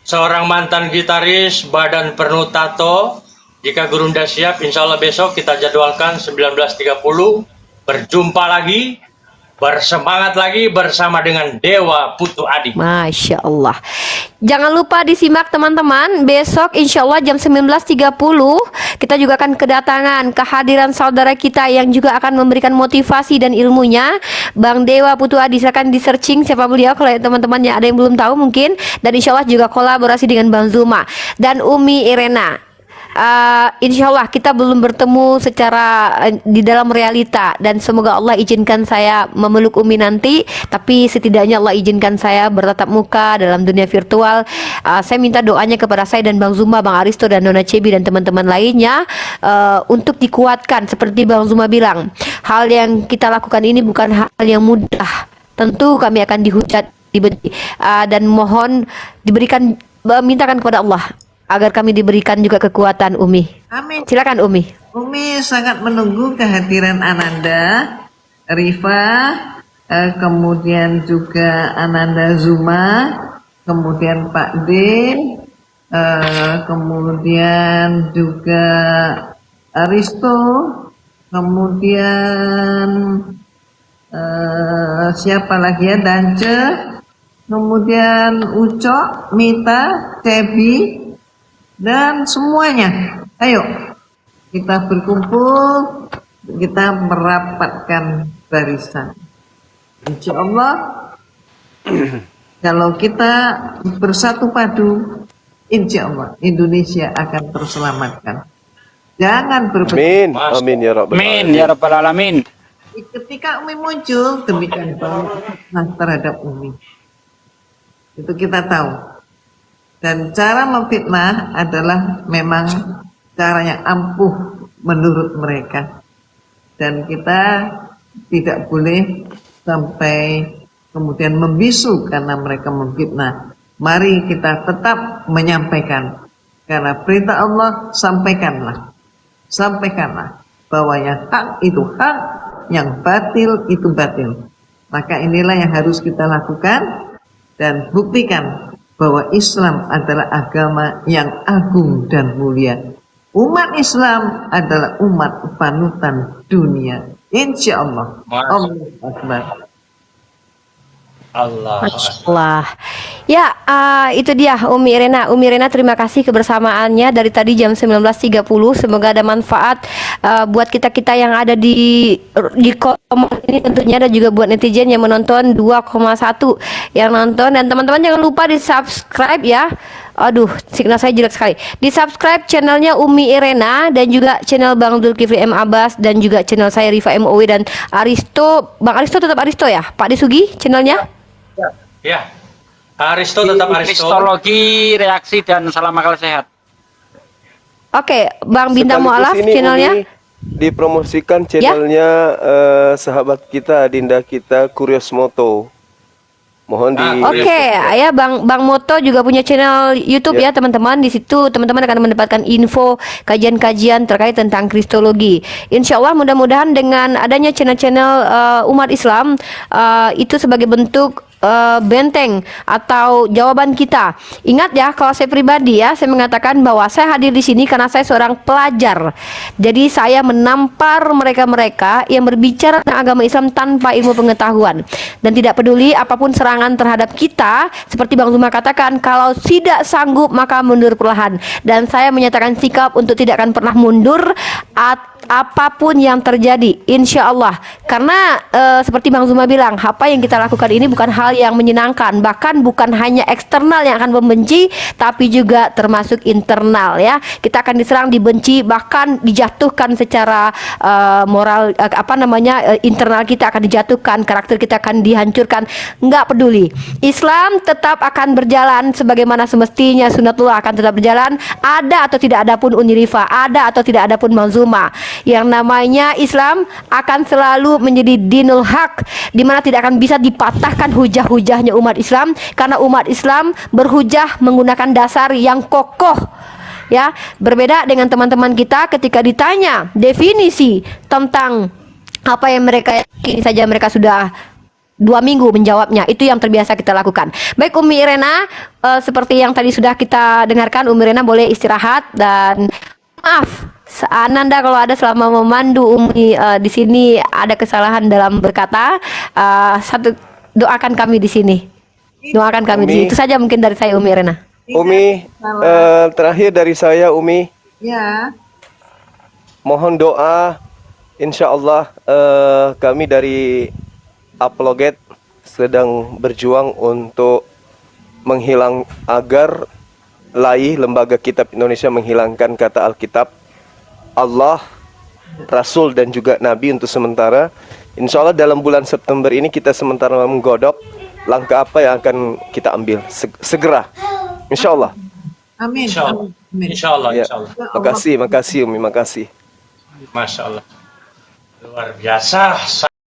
seorang mantan gitaris, badan penuh tato. Jika Gurunda siap, insya Allah besok kita jadwalkan 19.30. Berjumpa lagi, bersemangat lagi bersama dengan Dewa Putu Adi. Masya Allah. Jangan lupa disimak teman-teman. Besok insya Allah jam 19.30 kita juga akan kedatangan kehadiran saudara kita yang juga akan memberikan motivasi dan ilmunya, Bang Dewa Putu Adi. Silakan di searching siapa beliau kalau teman-teman yang ada yang belum tahu mungkin. Dan insya Allah juga kolaborasi dengan Bang Zuma dan Umi Irena. Insya Allah kita belum bertemu secara di dalam realita, dan semoga Allah izinkan saya memeluk Umi nanti, tapi setidaknya Allah izinkan saya bertatap muka dalam dunia virtual. Saya minta doanya kepada saya dan Bang Zuma, Bang Aristo dan Nona Cebi dan teman-teman lainnya untuk dikuatkan. Seperti Bang Zuma bilang, hal yang kita lakukan ini bukan hal yang mudah. Tentu kami akan dihujat, dibenci, dan mohon diberikan, mintakan kepada Allah agar kami diberikan juga kekuatan. Umi, Amin. silakan Umi. Umi sangat menunggu kehadiran Ananda, Rifa, kemudian juga Ananda Zuma, kemudian Pak D, kemudian juga Aristo, kemudian siapa lagi ya, Dance, kemudian Ucok, Mita, Cebi, dan semuanya. Ayo kita berkumpul, kita merapatkan barisan. Insya Allah kalau kita bersatu padu, insya Allah Indonesia akan terselamatkan. Jangan Amin. Amin ya rabbal Amin alamin. ya rabbal alamin. Ketika Umi muncul, demikian banyak terhadap Umi. Itu kita tahu. Dan cara memfitnah adalah memang cara yang ampuh menurut mereka. Dan kita tidak boleh sampai kemudian membisu karena mereka memfitnah. Mari kita tetap menyampaikan, karena perintah Allah, sampaikanlah bahwa yang hak itu hak, yang batil itu batil. Maka inilah yang harus kita lakukan dan buktikan bahwa Islam adalah agama yang agung dan mulia. Umat Islam adalah umat panutan dunia. Insya Allah. Allahu Akbar. Allah. Masya Allah. Ya, itu dia Umi Irena. Umi Irena, terima kasih kebersamaannya dari tadi jam 19.30. Semoga ada manfaat buat kita-kita yang ada di kolom ini tentunya, dan juga buat netizen yang menonton 2,1 yang nonton. Dan teman-teman jangan lupa di subscribe ya. Aduh, signal saya jelek sekali. Di subscribe channelnya Umi Irena, dan juga channel Bang Zulkifli M. Abbas, dan juga channel saya Rifa MOW dan Aristo. Bang Aristo tetap Aristo ya? Pak Disugi channelnya? Ya. Aristo tetap Aristo. Kristologi, reaksi, dan salam akal sehat. Oke, Bang Bintang Sekaligus Mu'alaf ini channelnya. Umi dipromosikan channelnya sahabat kita, Dinda kita, Curious Moto. Mohon di Oke, ya Bang Moto juga punya channel YouTube ya teman-teman. Di situ teman-teman akan mendapatkan info kajian-kajian terkait tentang kristologi. Insya Allah mudah-mudahan dengan adanya channel-channel umat Islam itu sebagai bentuk benteng atau jawaban kita. Ingat ya, kalau saya pribadi ya, saya mengatakan bahwa saya hadir di sini karena saya seorang pelajar. Jadi saya menampar mereka-mereka yang berbicara tentang agama Islam tanpa ilmu pengetahuan, dan tidak peduli apapun serangan terhadap kita. Seperti Bang Zuma katakan, kalau tidak sanggup maka mundur perlahan. Dan saya menyatakan sikap untuk tidak akan pernah mundur apapun yang terjadi, insya Allah. Karena seperti Bang Zuma bilang, apa yang kita lakukan ini bukan hal yang menyenangkan, bahkan bukan hanya eksternal yang akan membenci, tapi juga termasuk internal ya. Kita akan diserang, dibenci, bahkan dijatuhkan secara moral, internal kita akan dijatuhkan, karakter kita akan dihancurkan. Nggak peduli, Islam tetap akan berjalan sebagaimana semestinya, sunatullah akan tetap berjalan. Ada atau tidak ada pun Uni Rifa, ada atau tidak ada pun Bang Zuma, yang namanya Islam akan selalu menjadi dinul haq, di mana tidak akan bisa dipatahkan hujah-hujahnya umat Islam, karena umat Islam berhujah menggunakan dasar yang kokoh. Ya, berbeda dengan teman-teman kita ketika ditanya definisi tentang apa yang mereka yakini saja mereka sudah 2 minggu menjawabnya. Itu yang terbiasa kita lakukan. Baik Umi Irena, seperti yang tadi sudah kita dengarkan, Umi Irena boleh istirahat, dan maaf Ananda kalau ada selama memandu Umi di sini ada kesalahan dalam berkata. Doakan kami di sini. Doakan kami di sini. Itu saja mungkin dari saya Umi Irena. Umi, terakhir dari saya Umi, Ya, mohon doa. Insya Allah kami dari Apologet sedang berjuang untuk agar LAI, Lembaga Kitab Indonesia, menghilangkan kata Alkitab, Allah, Rasul, dan juga Nabi untuk sementara. Insya Allah dalam bulan September ini kita sementara menggodok langkah apa yang akan kita ambil segera. Insya Allah. amin. Insya Allah. Amin. Insya Allah. Ya. Insya Allah. Makasih Umi, makasih. Masya Allah. Luar biasa.